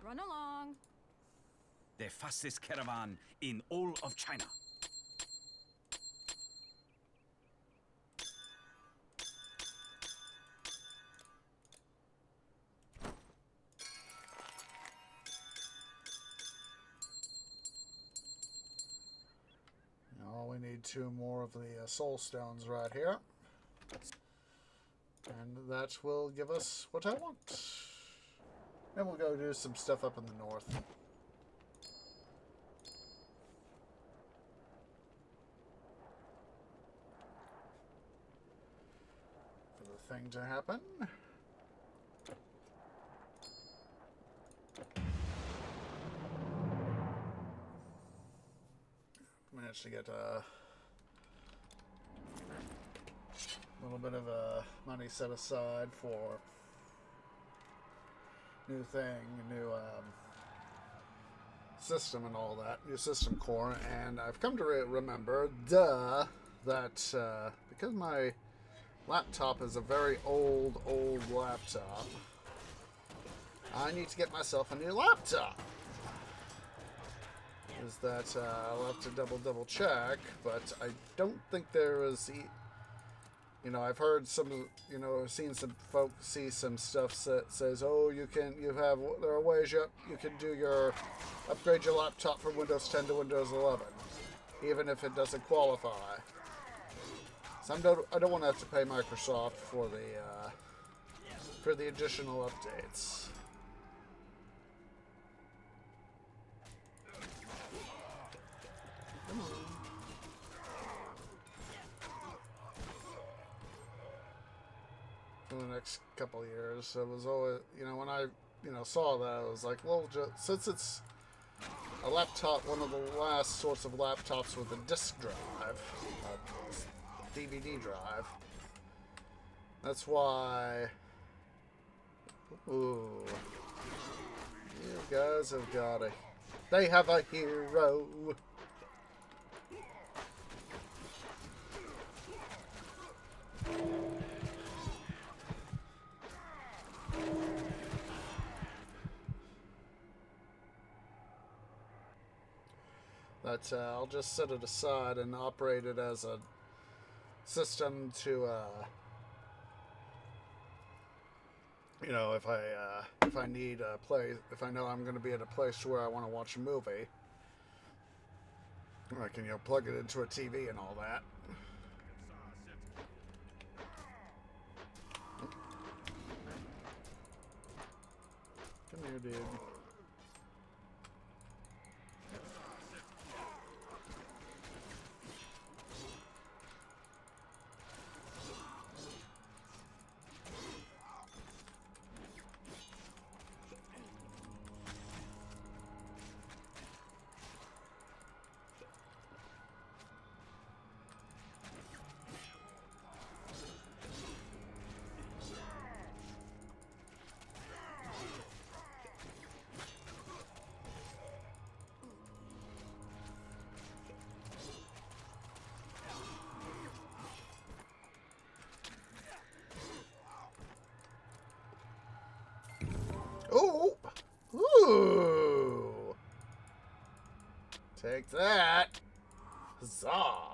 Run along. The fastest caravan in all of China. Now we need 2 more of the soul stones right here. And that will give us what I want. Then we'll go do some stuff up in the north. For the thing to happen. Managed to get a little bit of money set aside for new thing, new system and all that, new system core, and I've come to remember, that because my laptop is a very old laptop, I need to get myself a new laptop. is that I'll have to double check, but I don't think there is. You know, I've heard some. You know, seen some folks see some stuff that says, "Oh, there are ways you can do your upgrade your laptop from Windows 10 to Windows 11, even if it doesn't qualify." So I don't want to have to pay Microsoft for the additional updates. Come on. For the next couple of years, it was always, you know, when I, saw that, I was like, well, since it's a laptop, one of the last sorts of laptops with a disk drive, a DVD drive. That's why. Ooh, you guys have got They have a hero. But I'll just set it aside and operate it as a system to, if I need a place, if I know I'm going to be at a place where I want to watch a movie, I can, plug it into a TV and all that. Come here, dude. Oh! Ooh! Take that! Huzzah!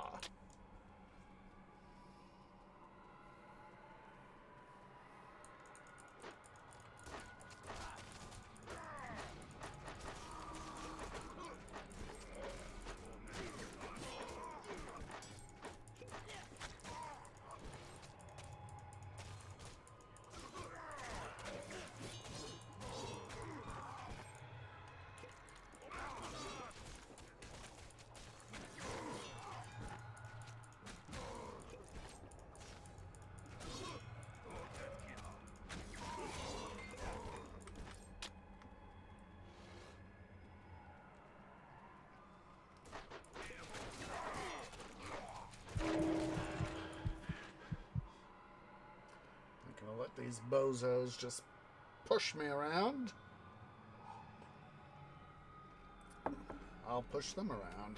Let these bozos just push me around. I'll push them around.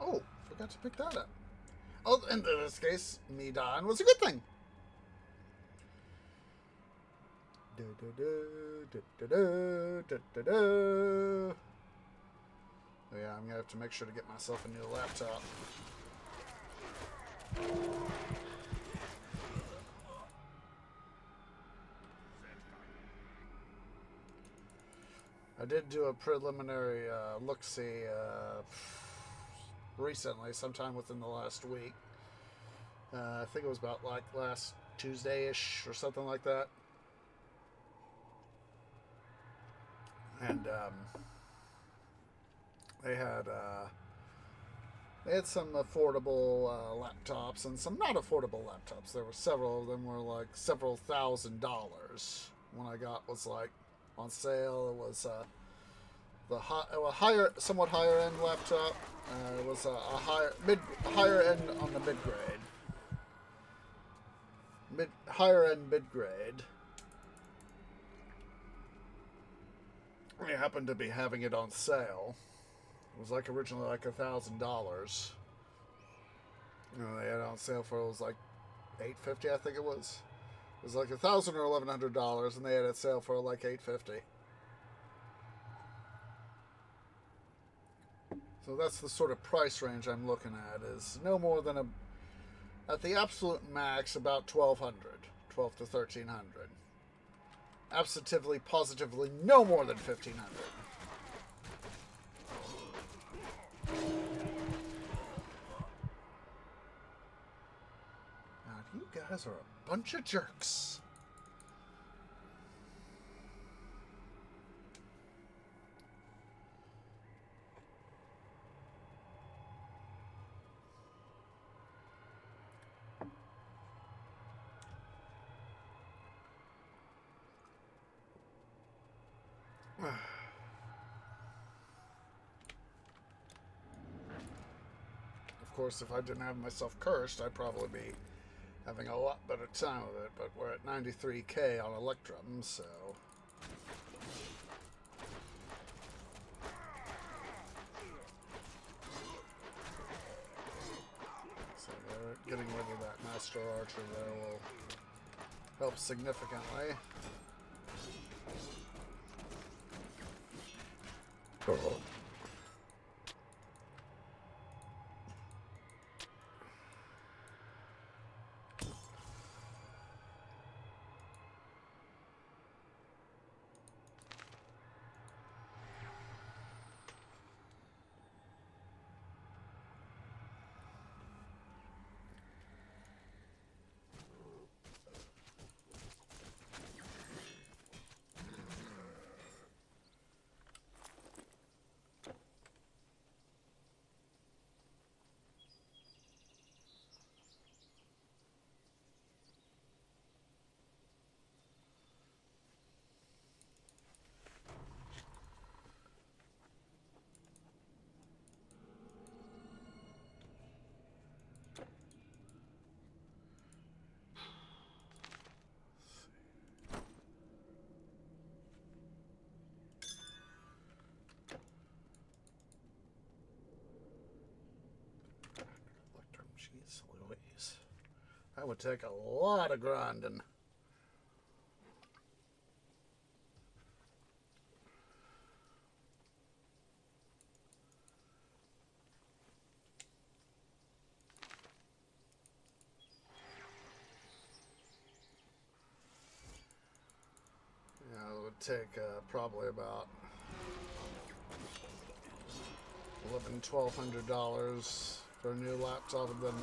Oh, forgot to pick that up. Oh, in this case, me dying was a good thing. Yeah, I'm gonna have to make sure to get myself a new laptop. I did do a preliminary look-see recently, sometime within the last week. I think it was about like last Tuesday-ish or something like that. And they had some affordable laptops and some not affordable laptops. There were several of them were like several $1,000s. One I got was like on sale. It was somewhat higher end laptop. It was a higher end on the mid grade. Higher end mid grade. they happened to be having it on sale. It was like originally like $1,000. You know, they had it on sale for, it was like $850, I think it was. It was like $1,000 or $1,100, and they had it sale for like $850. So that's the sort of price range I'm looking at, is no more than at the absolute max, about $1,200, $1,200 to $1,300. Absolutely, positively, no more than $1,500. God, you guys are a bunch of jerks. Of course, if I didn't have myself cursed, I'd probably be having a lot better time with it, but we're at 93k on Electrum, so... So getting rid of that Master Archer there will help significantly. Oh. Jeez Louise. That would take a lot of grinding. Yeah, it would take probably about $1,200 for a new laptop, and then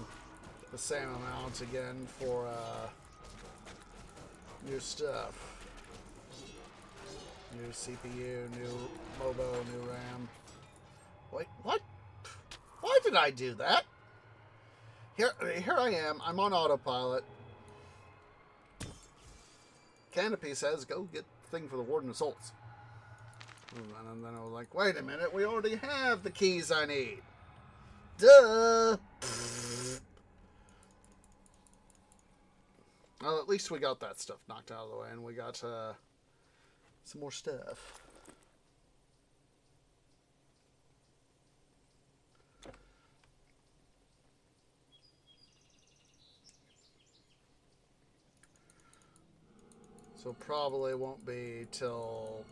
the same amount again for new stuff. New CPU, new MOBO, new RAM. Wait, what? Why did I do that? Here I am. I'm on autopilot. Canopy says, go get the thing for the Warden Assaults. And then I was like, wait a minute, we already have the keys I need. Duh! Well, at least we got that stuff knocked out of the way, and we got some more stuff. So probably won't be till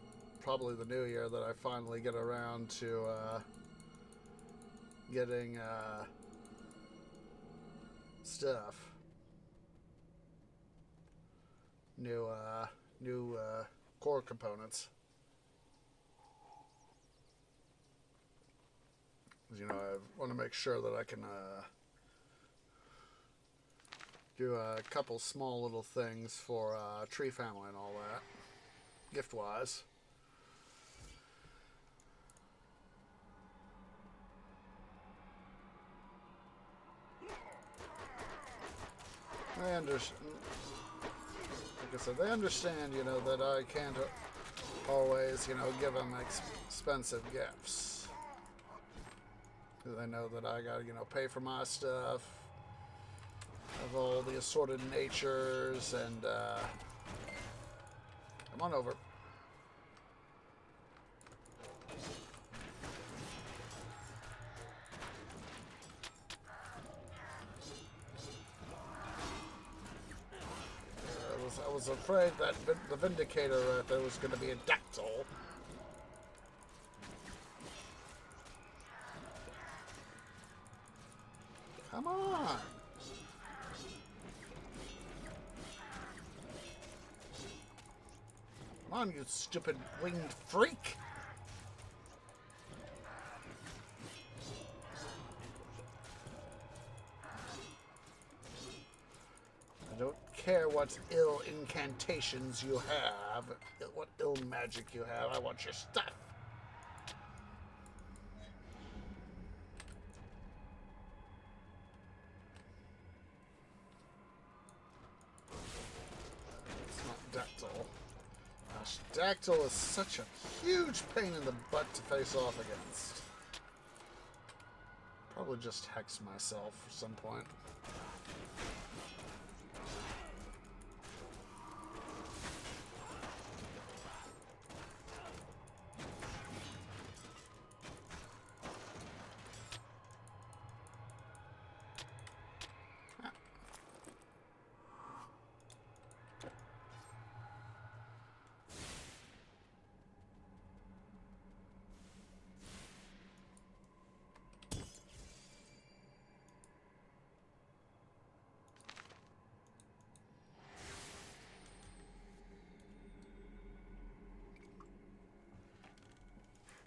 probably the new year that I finally get around to getting stuff. New core components. You know, I want to make sure that I can do a couple small little things for Tree Family and all that, gift-wise. I understand. Like I said, they understand, you know, that I can't always, you know, give them expensive gifts. Because they know that I gotta, you know, pay for my stuff, of all the assorted natures, and come on over. was afraid that the Vindicator right there was going to be a Dactyl. Come on. Come on, you stupid winged freak. I don't care what ill incantations you have, what ill magic you have. I want your stuff. It's not Dactyl. Gosh, Dactyl is such a huge pain in the butt to face off against. Probably just hex myself at some point.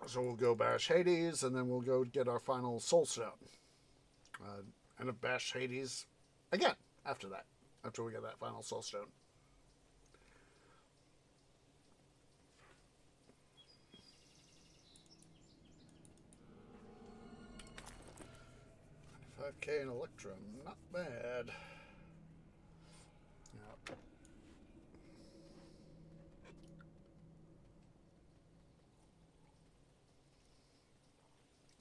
So we'll go bash Hades, and then we'll go get our final Soul Stone. And if bash Hades again after that, after we get that final Soul Stone. $5K in Electrum, not bad. Yep.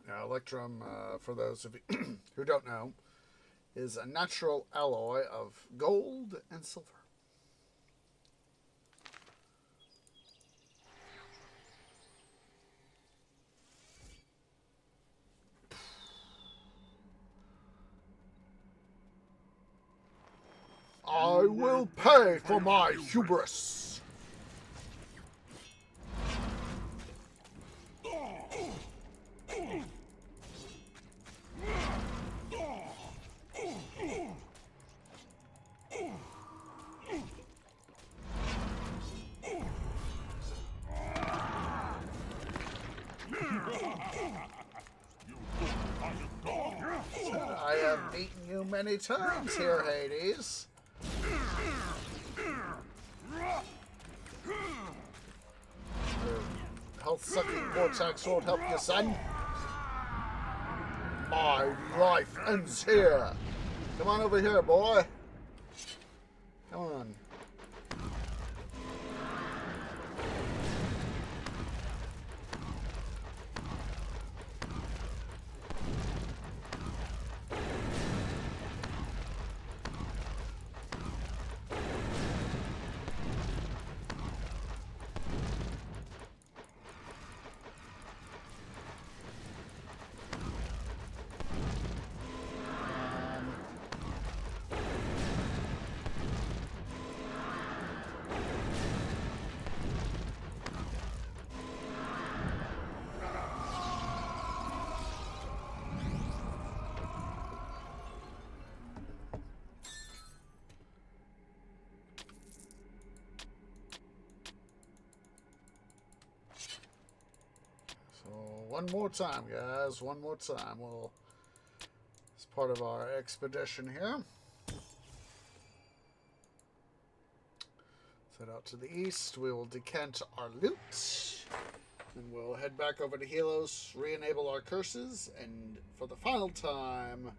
Now, Electrum, for those of you who don't know, is a natural alloy of gold and silver. I will pay for my hubris. I have beaten you many times here, Hades. Health-sucking vortex won't help you, son. My life ends here. Come on over here, boy. Come on. One more time, guys. One more time. We'll, as part of our expedition here, head out to the east. We will decant our loot, and we'll head back over to Helos, re-enable our curses, and for the final time,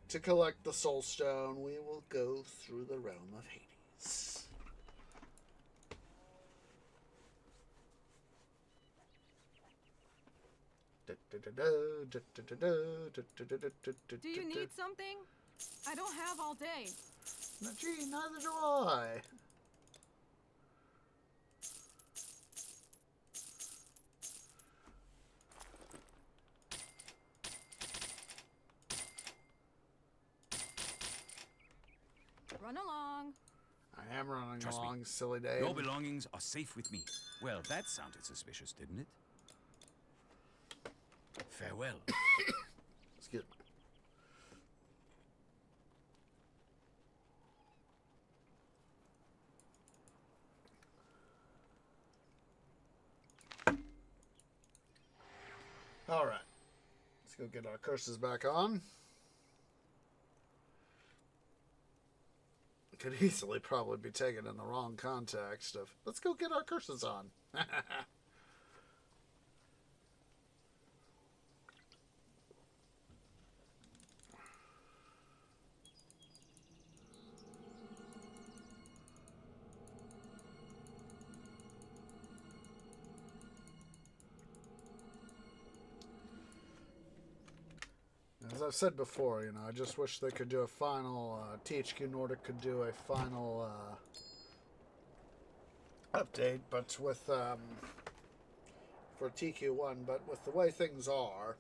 to collect the Soul Stone, we will go through the realm of Hades. Do you need something? I don't have all day. Gee, neither do I. Run along. I am running Trust along, me. silly Dave. Your belongings are safe with me. Well, that sounded suspicious, didn't it? Farewell. Excuse me. All right. Let's go get our curses back on. Could easily probably be taken in the wrong context of, let's go get our curses on. As I've said before, you know, I just wish they could do a final, THQ Nordic could do a final update, but with, for TQ1, but with the way things are,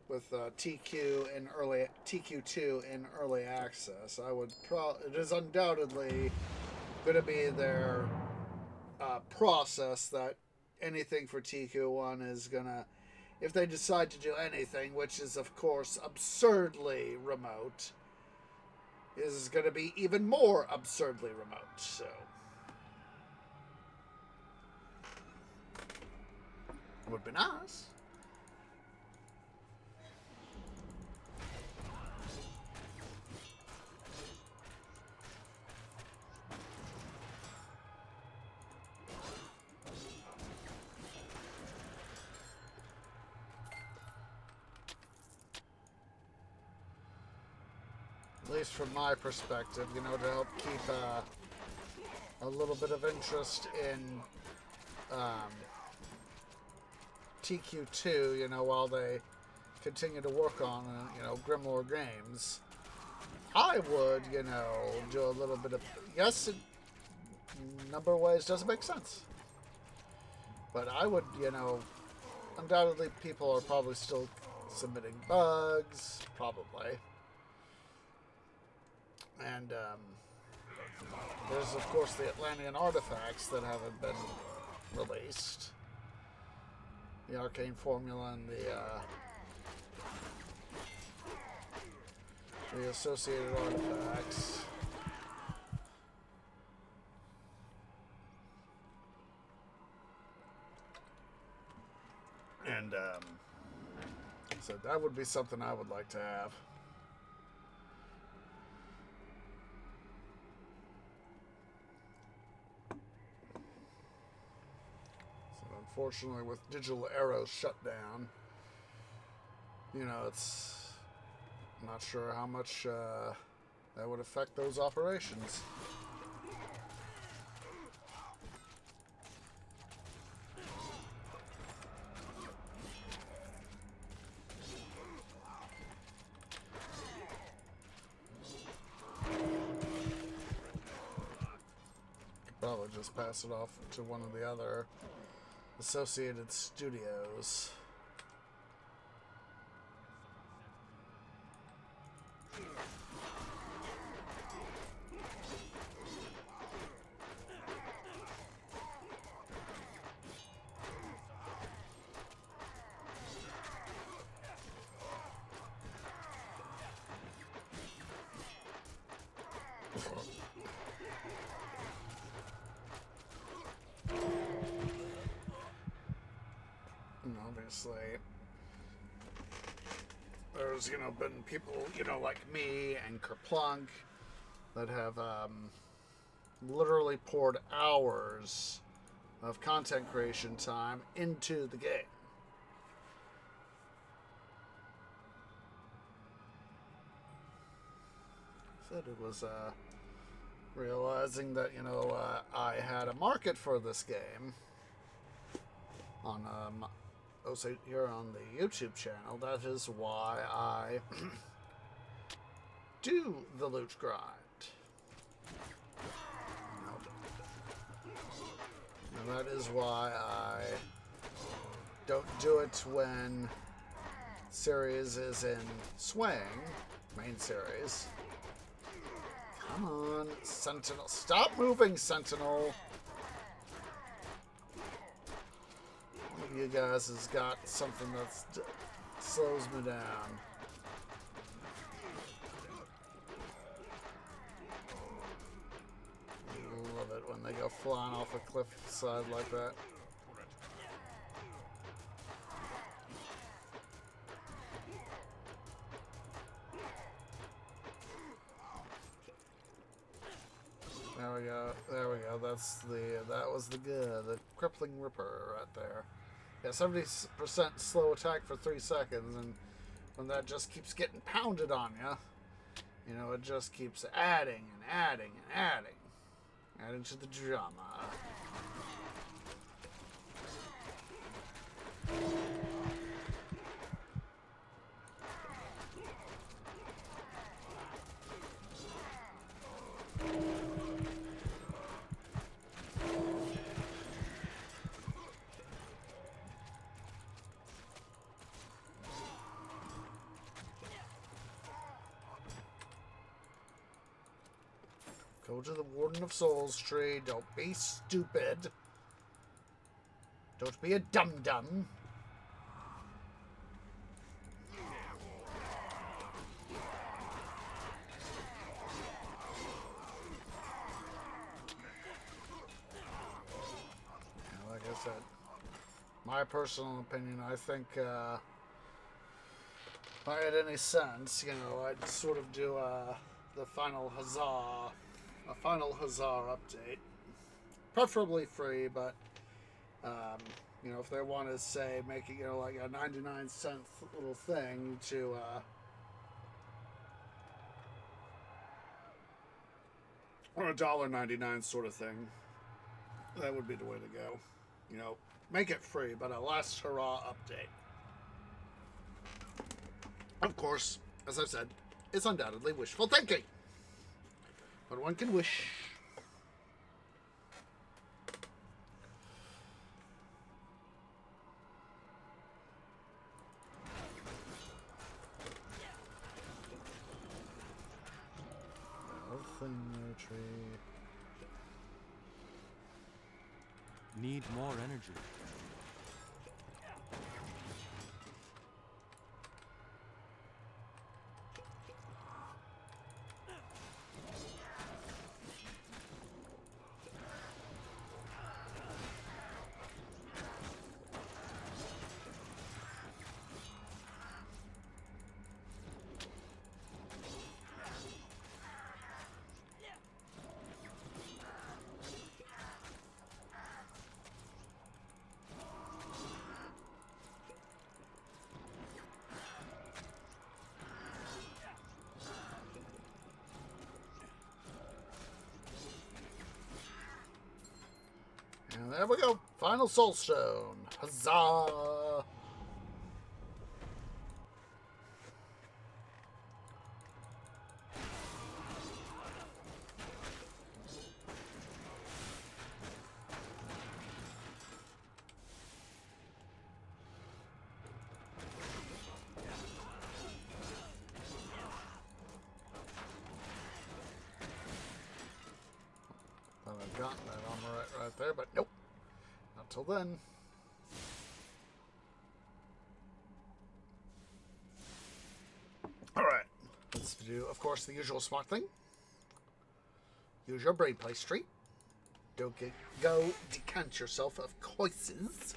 with TQ2 in early access, I would it is undoubtedly going to be their process that anything for TQ1 is going to, if they decide to do anything, which is, of course, absurdly remote, is going to be even more absurdly remote, so. Would be nice. At least from my perspective, you know, to help keep a little bit of interest in TQ2, you know, while they continue to work on, you know, Grimlore Games. I would, you know, do a little bit of, yes, in a number of ways doesn't make sense. But I would, you know, undoubtedly people are probably still submitting bugs, probably. And there's, of course, the Atlantean artifacts that haven't been released. The arcane formula and the associated artifacts. And so that would be something I would like to have. Unfortunately, with Digital Arrow's shut down, you know, it's, I'm not sure how much that would affect those operations. Could probably just pass it off to one of the other associated studios. Obviously, there's, you know, been people, you know, like me and Kerplunk that have literally poured hours of content creation time into the game. Said it was realizing that, you know, I had a market for this game on also here on the YouTube channel. That is why I do the loot grind. And that is why I don't do it when series is in swing, main series. Come on, Sentinel. Stop moving, Sentinel. One of you guys has got something that slows me down. Love it when they go flying off a cliff side like that. There we go. There we go. That was the crippling ripper right there. Yeah, 70% slow attack for 3 seconds, and when that just keeps getting pounded on you, you know, it just keeps adding and adding and adding. Adding to the drama. Go to the Warden of Souls tree. Don't be stupid. Don't be a dum-dum. Like I said, my personal opinion, I think if I had any sense, you know, I'd sort of do the final huzzah. A final huzzah update, preferably free, but you know, if they want to say make it, you know, like a 99-cent little thing to or $1.99 sort of thing, that would be the way to go. You know, make it free, but a last hurrah update. Of course, as I've said, it's undoubtedly wishful thinking. But one can wish. Health in the tree. Need more energy. And there we go. Final Soul Stone. Huzzah! Thought I'd gotten that armor right there, but nope. Not till then. Alright. Let's do, of course, the usual smart thing. Use your brain play street. Go decant yourself of choices.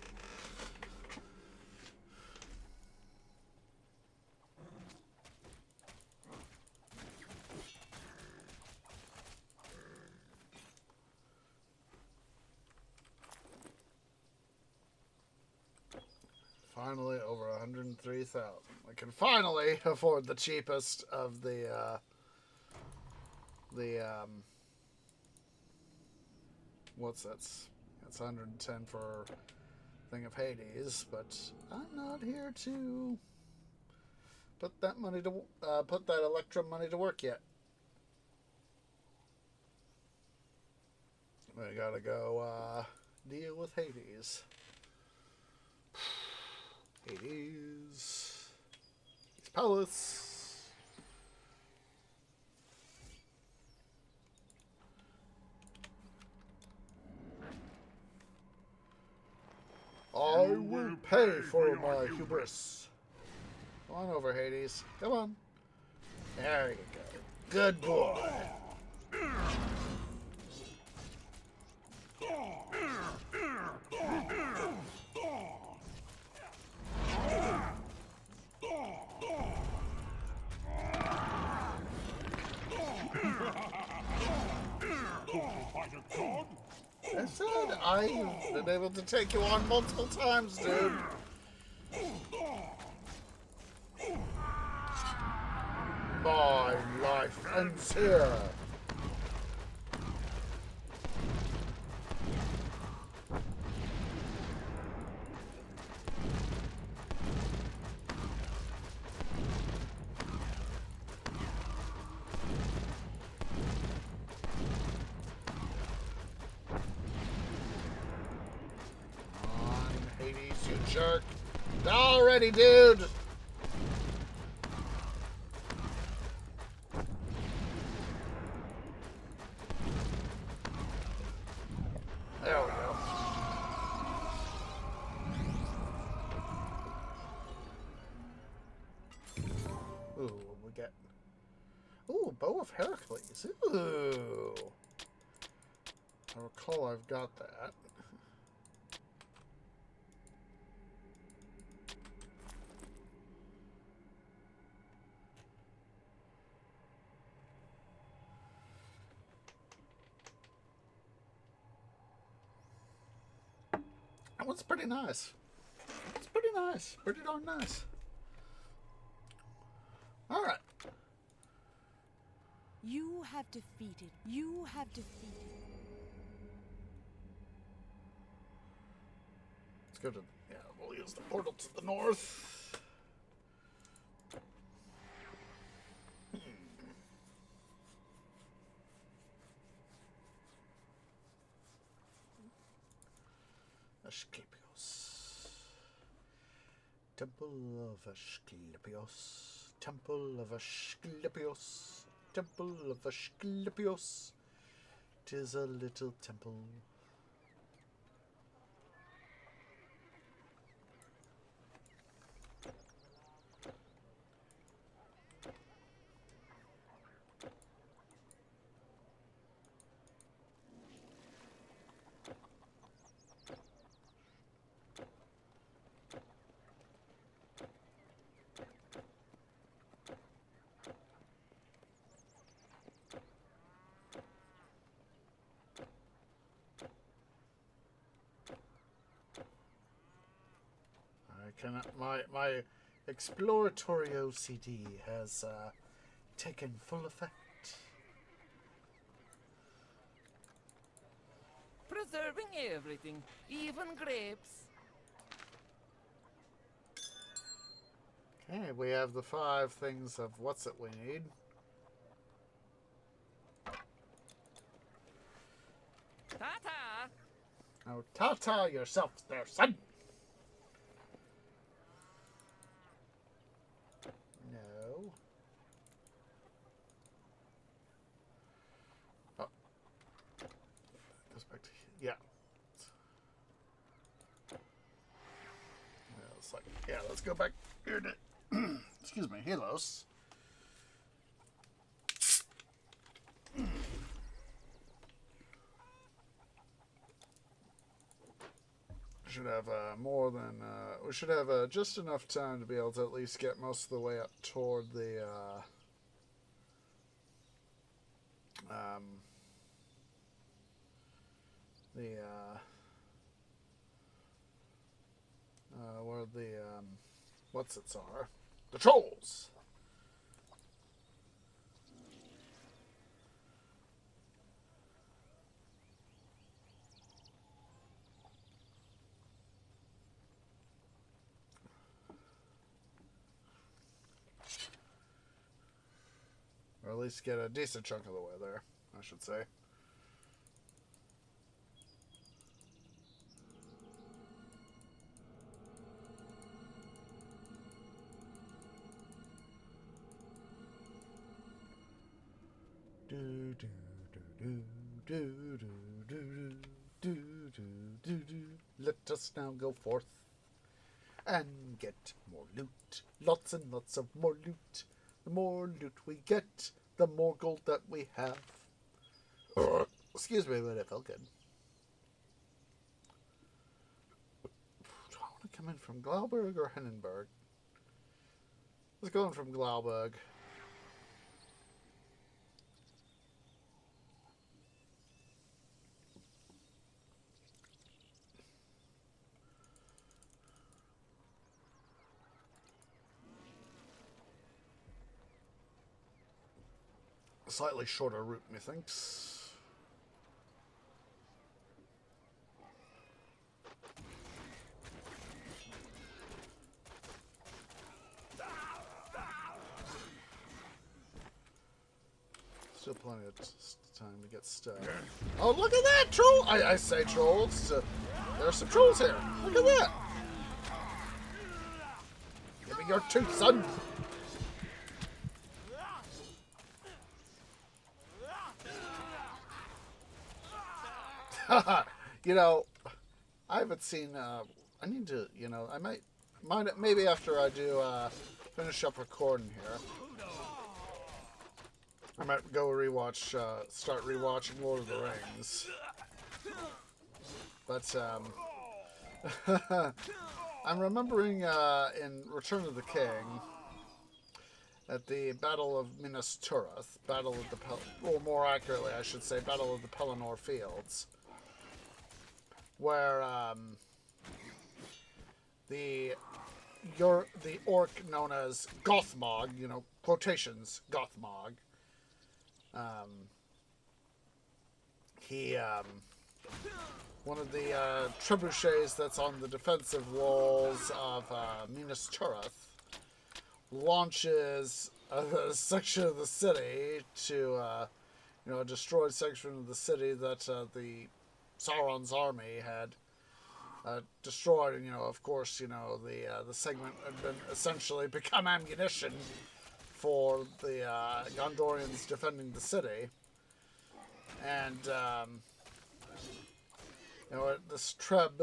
Finally, over 103,000. I can finally afford the cheapest of the what's that's 110 for Thing of Hades, but I'm not here to put that money to put that Electrum money to work yet. I gotta go deal with Hades. Hades Palace. I will pay for my hubris. Come on over, Hades. Come on. There you go. Good boy. I said I've been able to take you on multiple times, dude. My life ends here. Jerk. Already, dude. There we go. Ooh, what we get? Ooh, Bow of Heracles. Ooh. I recall I've got that. That one's pretty nice. It's pretty nice. Pretty darn nice. Alright. You have defeated. You have defeated. Let's go to... Yeah, we'll use the portal to the north. Asclepios. Temple of Asclepios. Temple of Asclepios. Temple of Asclepios. 'Tis a little temple. My exploratory OCD has taken full effect. Preserving everything, even grapes. Okay, we have the 5 things of what's it we need. Ta-ta! Now, ta-ta yourself there, son! No. Oh. Goes back to... Yeah. Yeah, it's like... Yeah, let's go back here to... Excuse me, Helos. Should have more than we should have just enough time to be able to at least get most of the way up toward the where the what's its are, the trolls. Or at least get a decent chunk of the way there, I should say. Do do do do do do do do do do. Let us now go forth and get more loot. Lots and lots of more loot. The more loot we get, the more gold that we have. Excuse me, but it felt good. Do I want to come in from Glauberg or Hennenberg? Let's go in from Glauberg. Slightly shorter route, methinks. Still plenty of time to get stuck. Oh, look at that troll! I say trolls. There's some trolls here. Look at that. Give me your tooth, son. You know, I haven't seen, I need to, you know, I might, maybe after I do, finish up recording here, I might go rewatch, start rewatching Lord of the Rings. But, I'm remembering, in Return of the King, at the Battle of Minas Tirith, Battle of the or more accurately, I should say, Battle of the Pelennor Fields, where the orc known as Gothmog, you know, quotations Gothmog, he one of the trebuchets that's on the defensive walls of Minas Tirith launches a section of the city to you know, a destroyed section of the city that the Sauron's army had destroyed, and, you know, of course, you know, the segment had been essentially become ammunition for the Gondorians defending the city. And you know, this Treb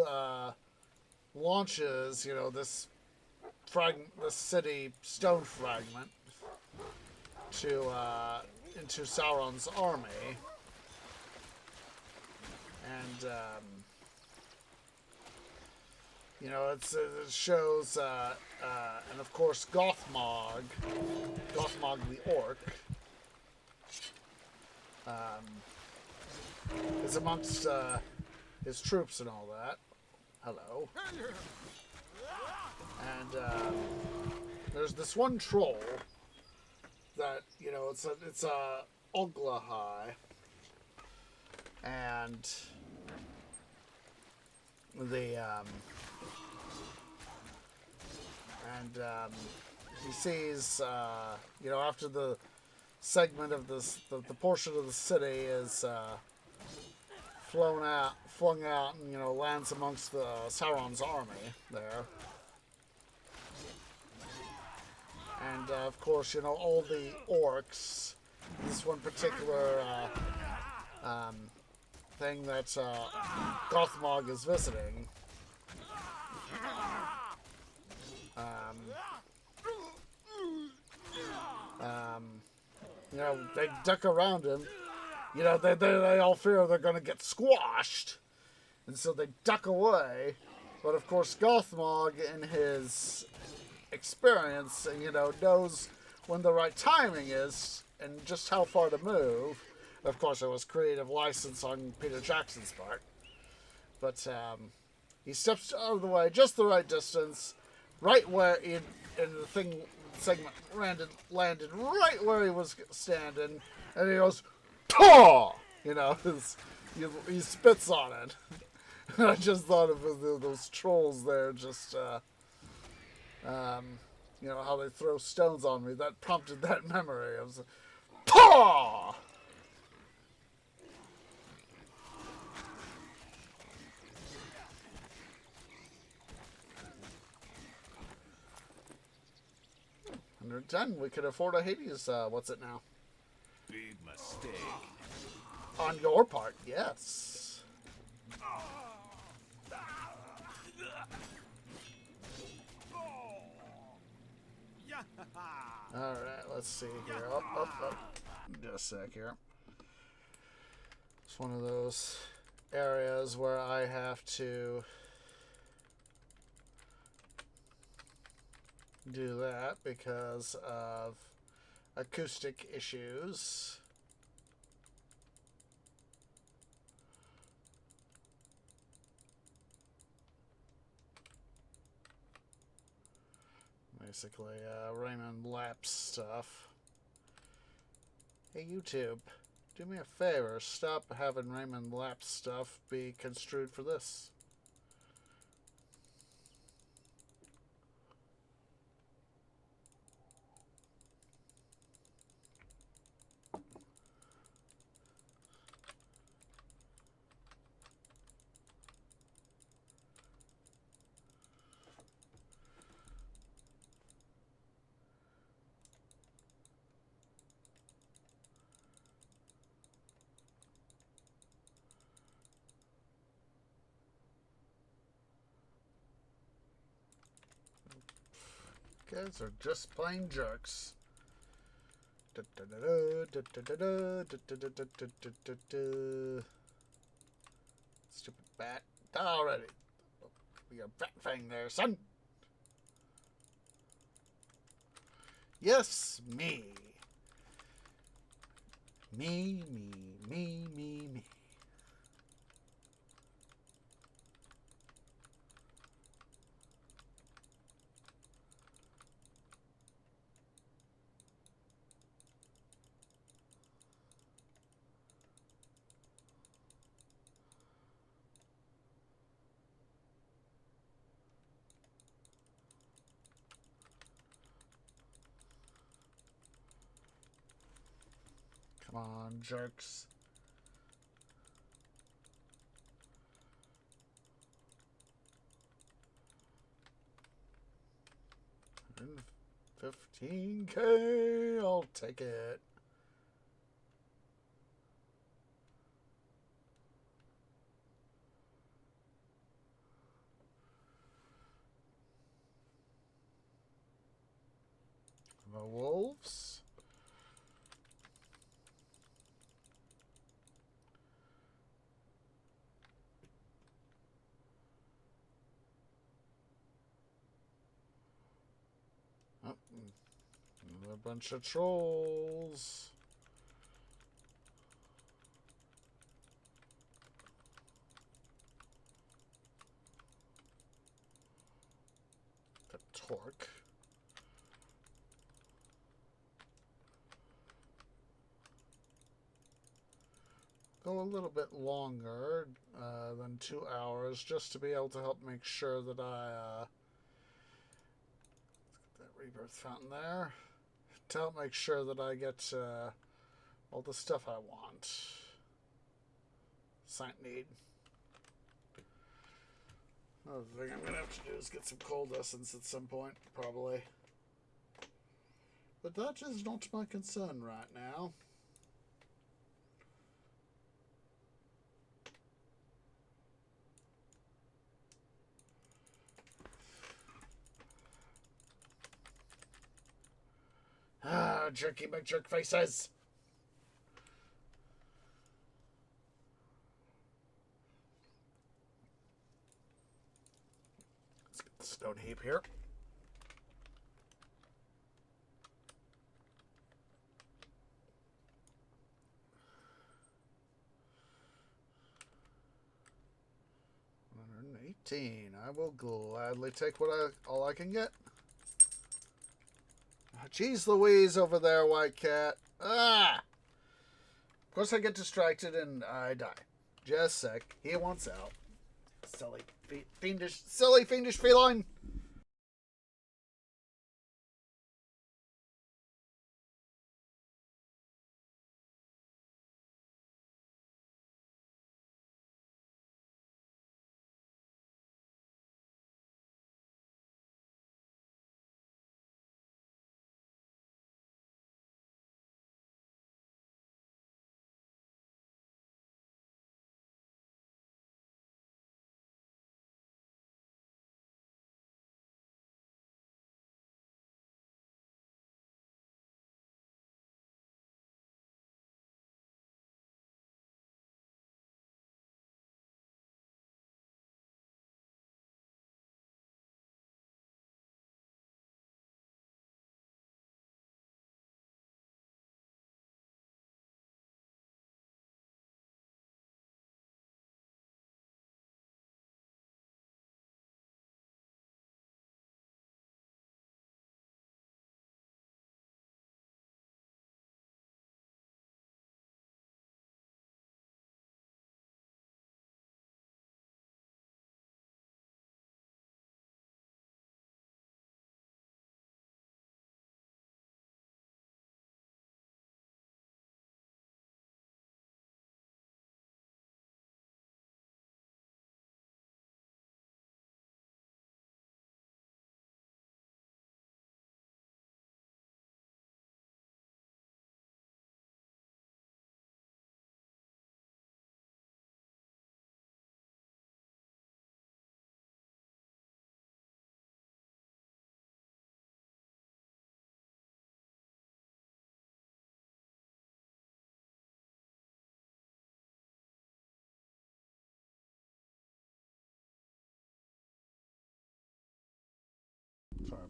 launches, you know, this city stone fragment to into Sauron's army. And, you know, it shows, and of course, Gothmog the orc, is amongst his troops and all that. Hello. And there's this one troll that, you know, it's a Oglahai, and he sees, you know, after the segment of this, the portion of the city is flung out, and, you know, lands amongst the Sauron's army there. And of course, you know, all the orcs, this one particular thing that Gothmog is visiting, you know, they duck around him. You know, they all fear they're going to get squashed, and so they duck away. But of course, Gothmog, in his experience, you know, knows when the right timing is and just how far to move. Of course, it was creative license on Peter Jackson's part, but he steps out of the way just the right distance, right where in the segment landed right where he was standing, and he goes, "Paw!" You know, he spits on it. I just thought of those trolls there, just you know, how they throw stones on me. That prompted that memory. I was like, "Paw!" $110. We could afford a Hades. What's it now? Big mistake. On your part, yes. Alright, let's see here. Oh. Just a sec here. It's one of those areas where I have to do that because of acoustic issues. Basically, Raymond Laps stuff. Hey, YouTube, do me a favor. Stop having Raymond Laps stuff be construed for this. Guys are just plain jerks. Stupid bat. Already. We got bat fang there, son. Yes, me. Me. Come on, jerks. $15K, I'll take it. The wolves. Oh, another bunch of trolls. The torque. Go a little bit longer than 2 hours just to be able to help make sure that I that rebirth fountain there to help make sure that I get all the stuff I want. Sight need. Another thing I'm gonna have to do is get some cold essence at some point, probably. But that is not my concern right now. Ah, jerky McJerk faces. Let's get the stone heap here. $118. I will gladly take all I can get. Jeez Louise over there, White Cat. Ah! Of course I get distracted and I die. Just a sec. He wants out. Silly fiendish feline.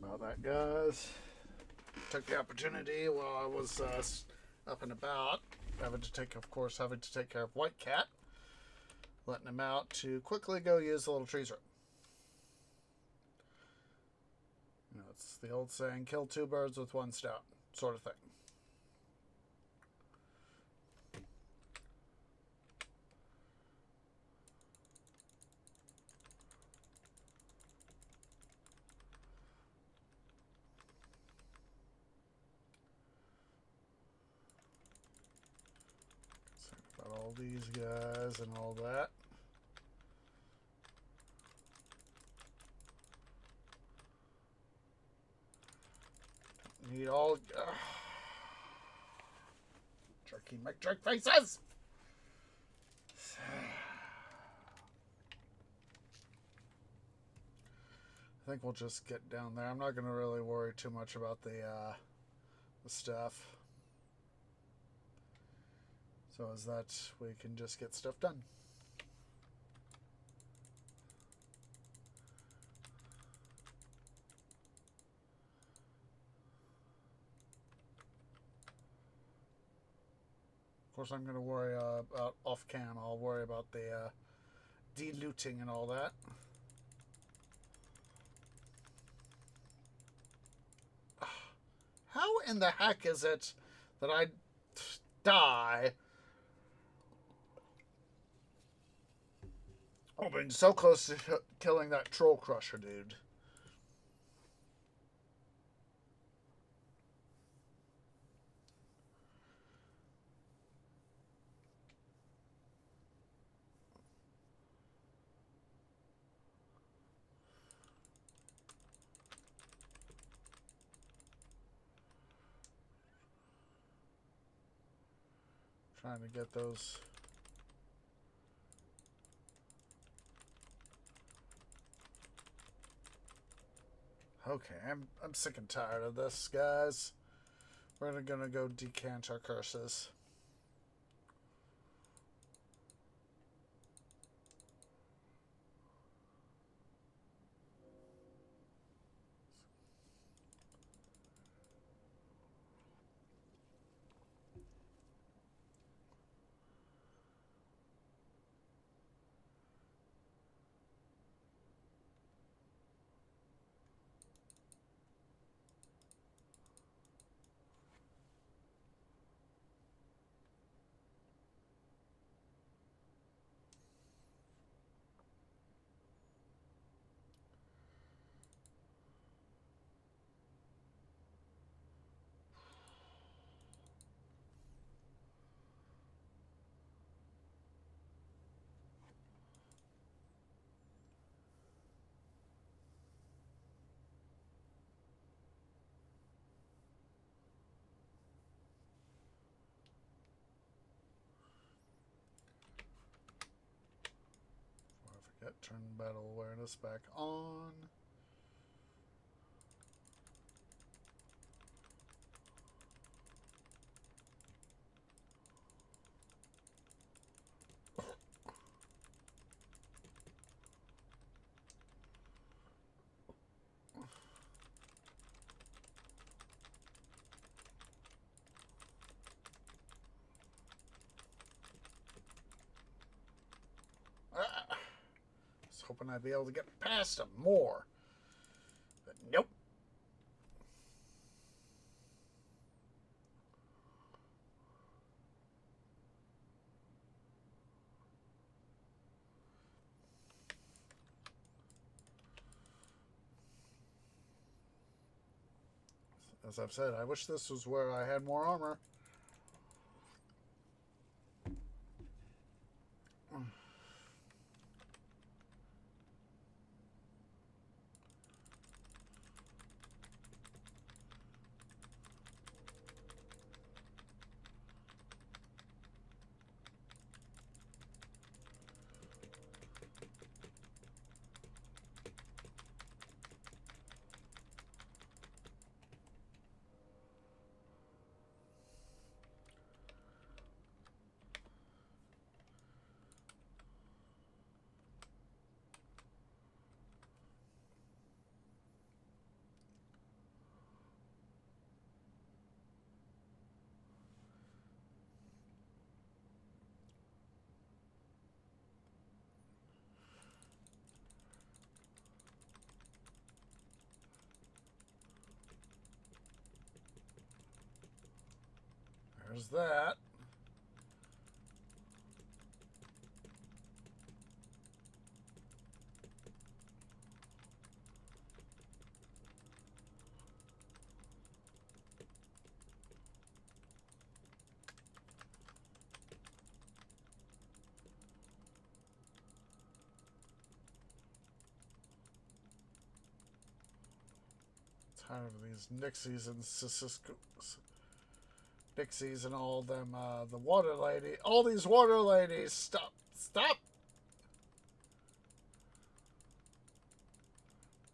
about that, guys. Took the opportunity while I was up and about, having to take care of White Cat, letting him out to quickly go use the little trees room. You know, it's the old saying, kill two birds with one stone, sort of thing. All these guys and all that. Need all jerky McJerk faces. I think we'll just get down there. I'm not going to really worry too much about the stuff. So as that, we can just get stuff done. Of course, I'm going to worry about off-cam. I'll worry about the de-looting and all that. How in the heck is it that I die? I've been so close to killing that troll crusher dude. Trying to get those. Okay, I'm sick and tired of this, guys. We're gonna go decant our curses. Turn battle awareness back on. Hoping I'd be able to get past him more. But nope. As I've said, I wish this was where I had more armor. There's that. Tired of these Nixies and Nixies and all them, the water lady. All these water ladies. Stop. Stop.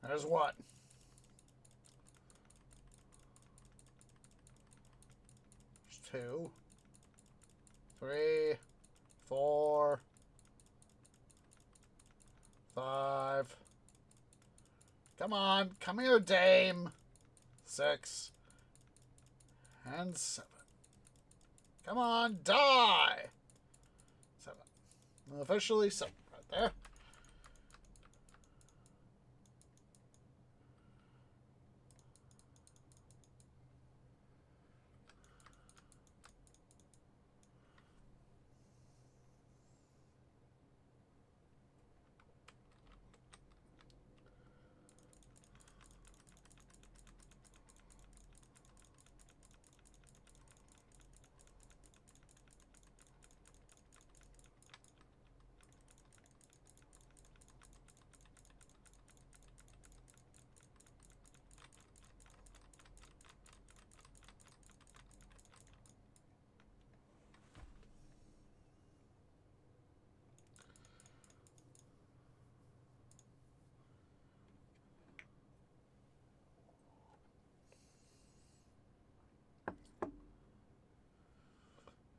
There's one. There's 2, 3, 4, 5. Come on. Come here, dame. 6 and 7. Come on, die! 7. Officially 7 right there.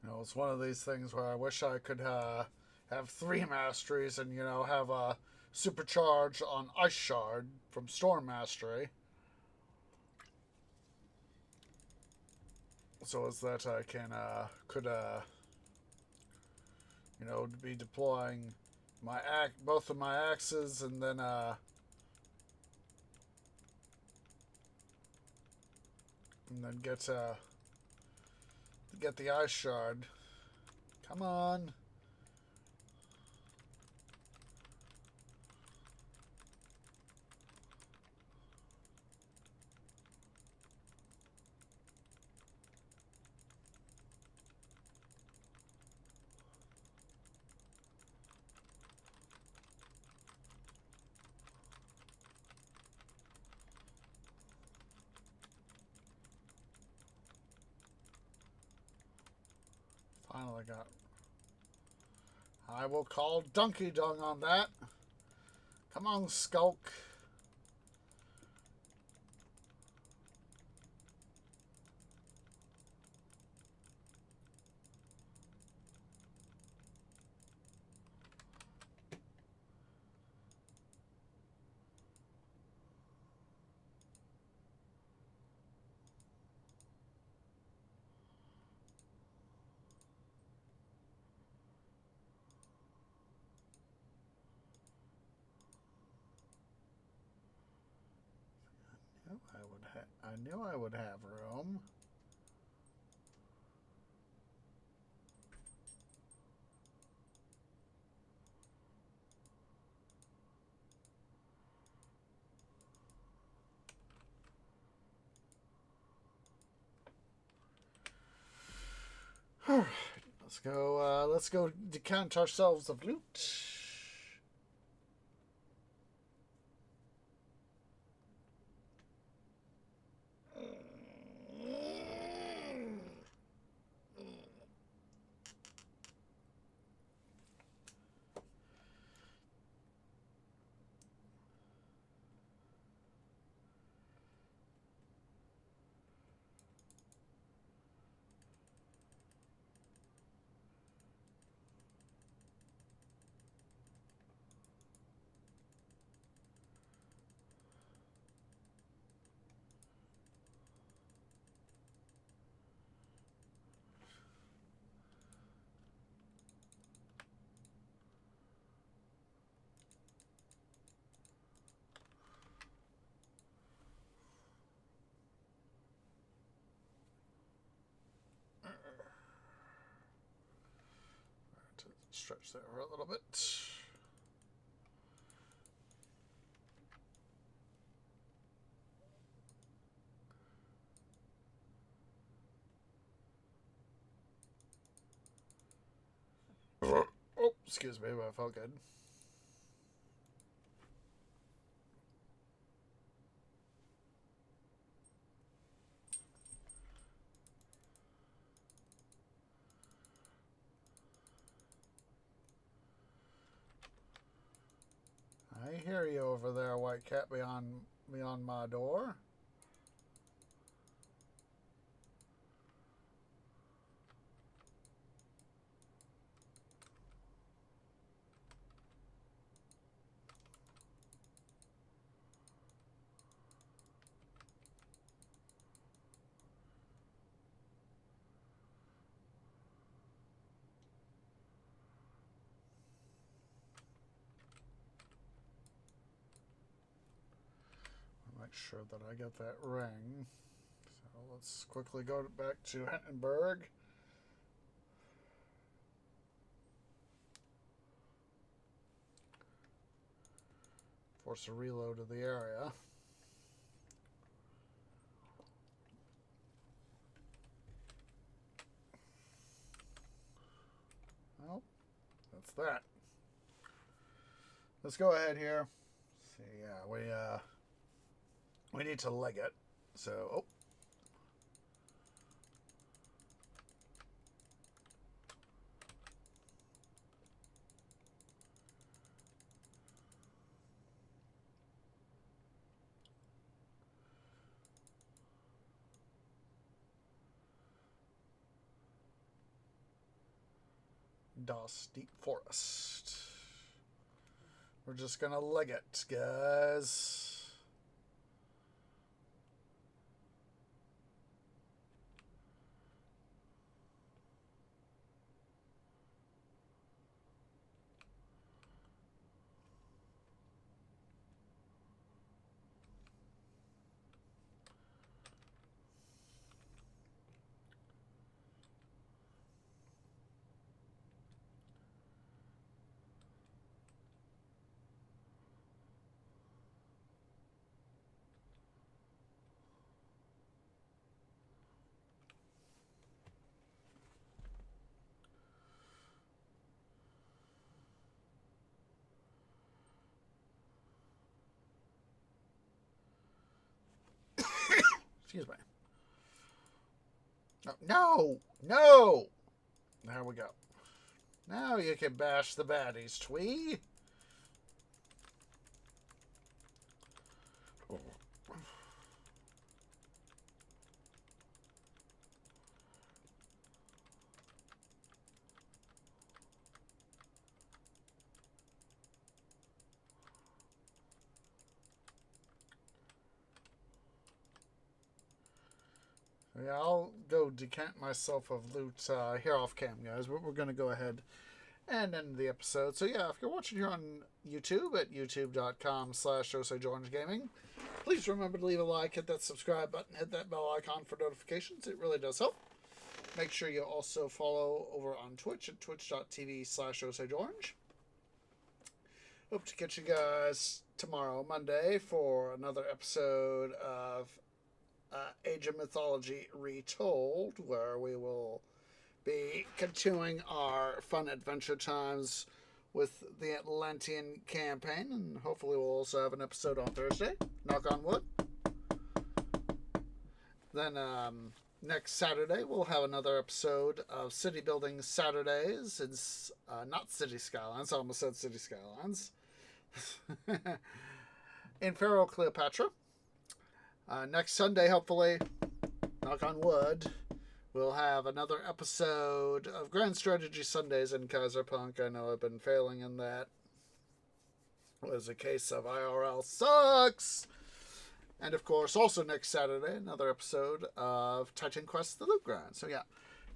You know, it's one of these things where I wish I could have 3 masteries and, you know, have a supercharge on Ice Shard from Storm Mastery. So as that I can, you know, be deploying my both of my axes and then, get the Ice Shard. Come on. Finally got. I will call Donkey Dung on that. Come on, Skulk. I knew I would have room. All right, let's go decant ourselves of loot. stretch there for a little bit. Oh, excuse me, but I felt good. I hear you over there, white cat beyond my door. Make sure that I get that ring. So let's quickly go back to Hindenburg. Force a reload of the area. Well, that's that. Let's go ahead here. See, yeah, we need to leg it. So, oh. Das Deep Forest. We're just gonna leg it, guys. Excuse me. No! No! There we go. Now you can bash the baddies, Twee. Oh. Yeah, I'll go decant myself of loot here off cam, guys. But we're going to go ahead and end the episode. So yeah, if you're watching here on YouTube at youtube.com/OsageOrangeGaming, please remember to leave a like, hit that subscribe button, hit that bell icon for notifications. It really does help. Make sure you also follow over on Twitch at twitch.tv/OsageOrange. Hope to catch you guys tomorrow, Monday, for another episode of Age of Mythology Retold, where we will be continuing our fun adventure times with the Atlantean campaign, and hopefully we'll also have an episode on Thursday. Knock on wood. Then next Saturday we'll have another episode of City Building Saturdays. It's not City Skylines. I almost said City Skylines. In Pharaoh Cleopatra. Next Sunday, hopefully, knock on wood, we'll have another episode of Grand Strategy Sundays in Kaiserpunk. I know I've been failing in that. It was a case of IRL sucks. And of course, also next Saturday, another episode of Titan Quest: The Loot Grind. So yeah,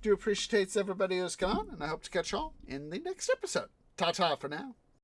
do appreciate everybody who's gone, and I hope to catch y'all in the next episode. Ta-ta for now.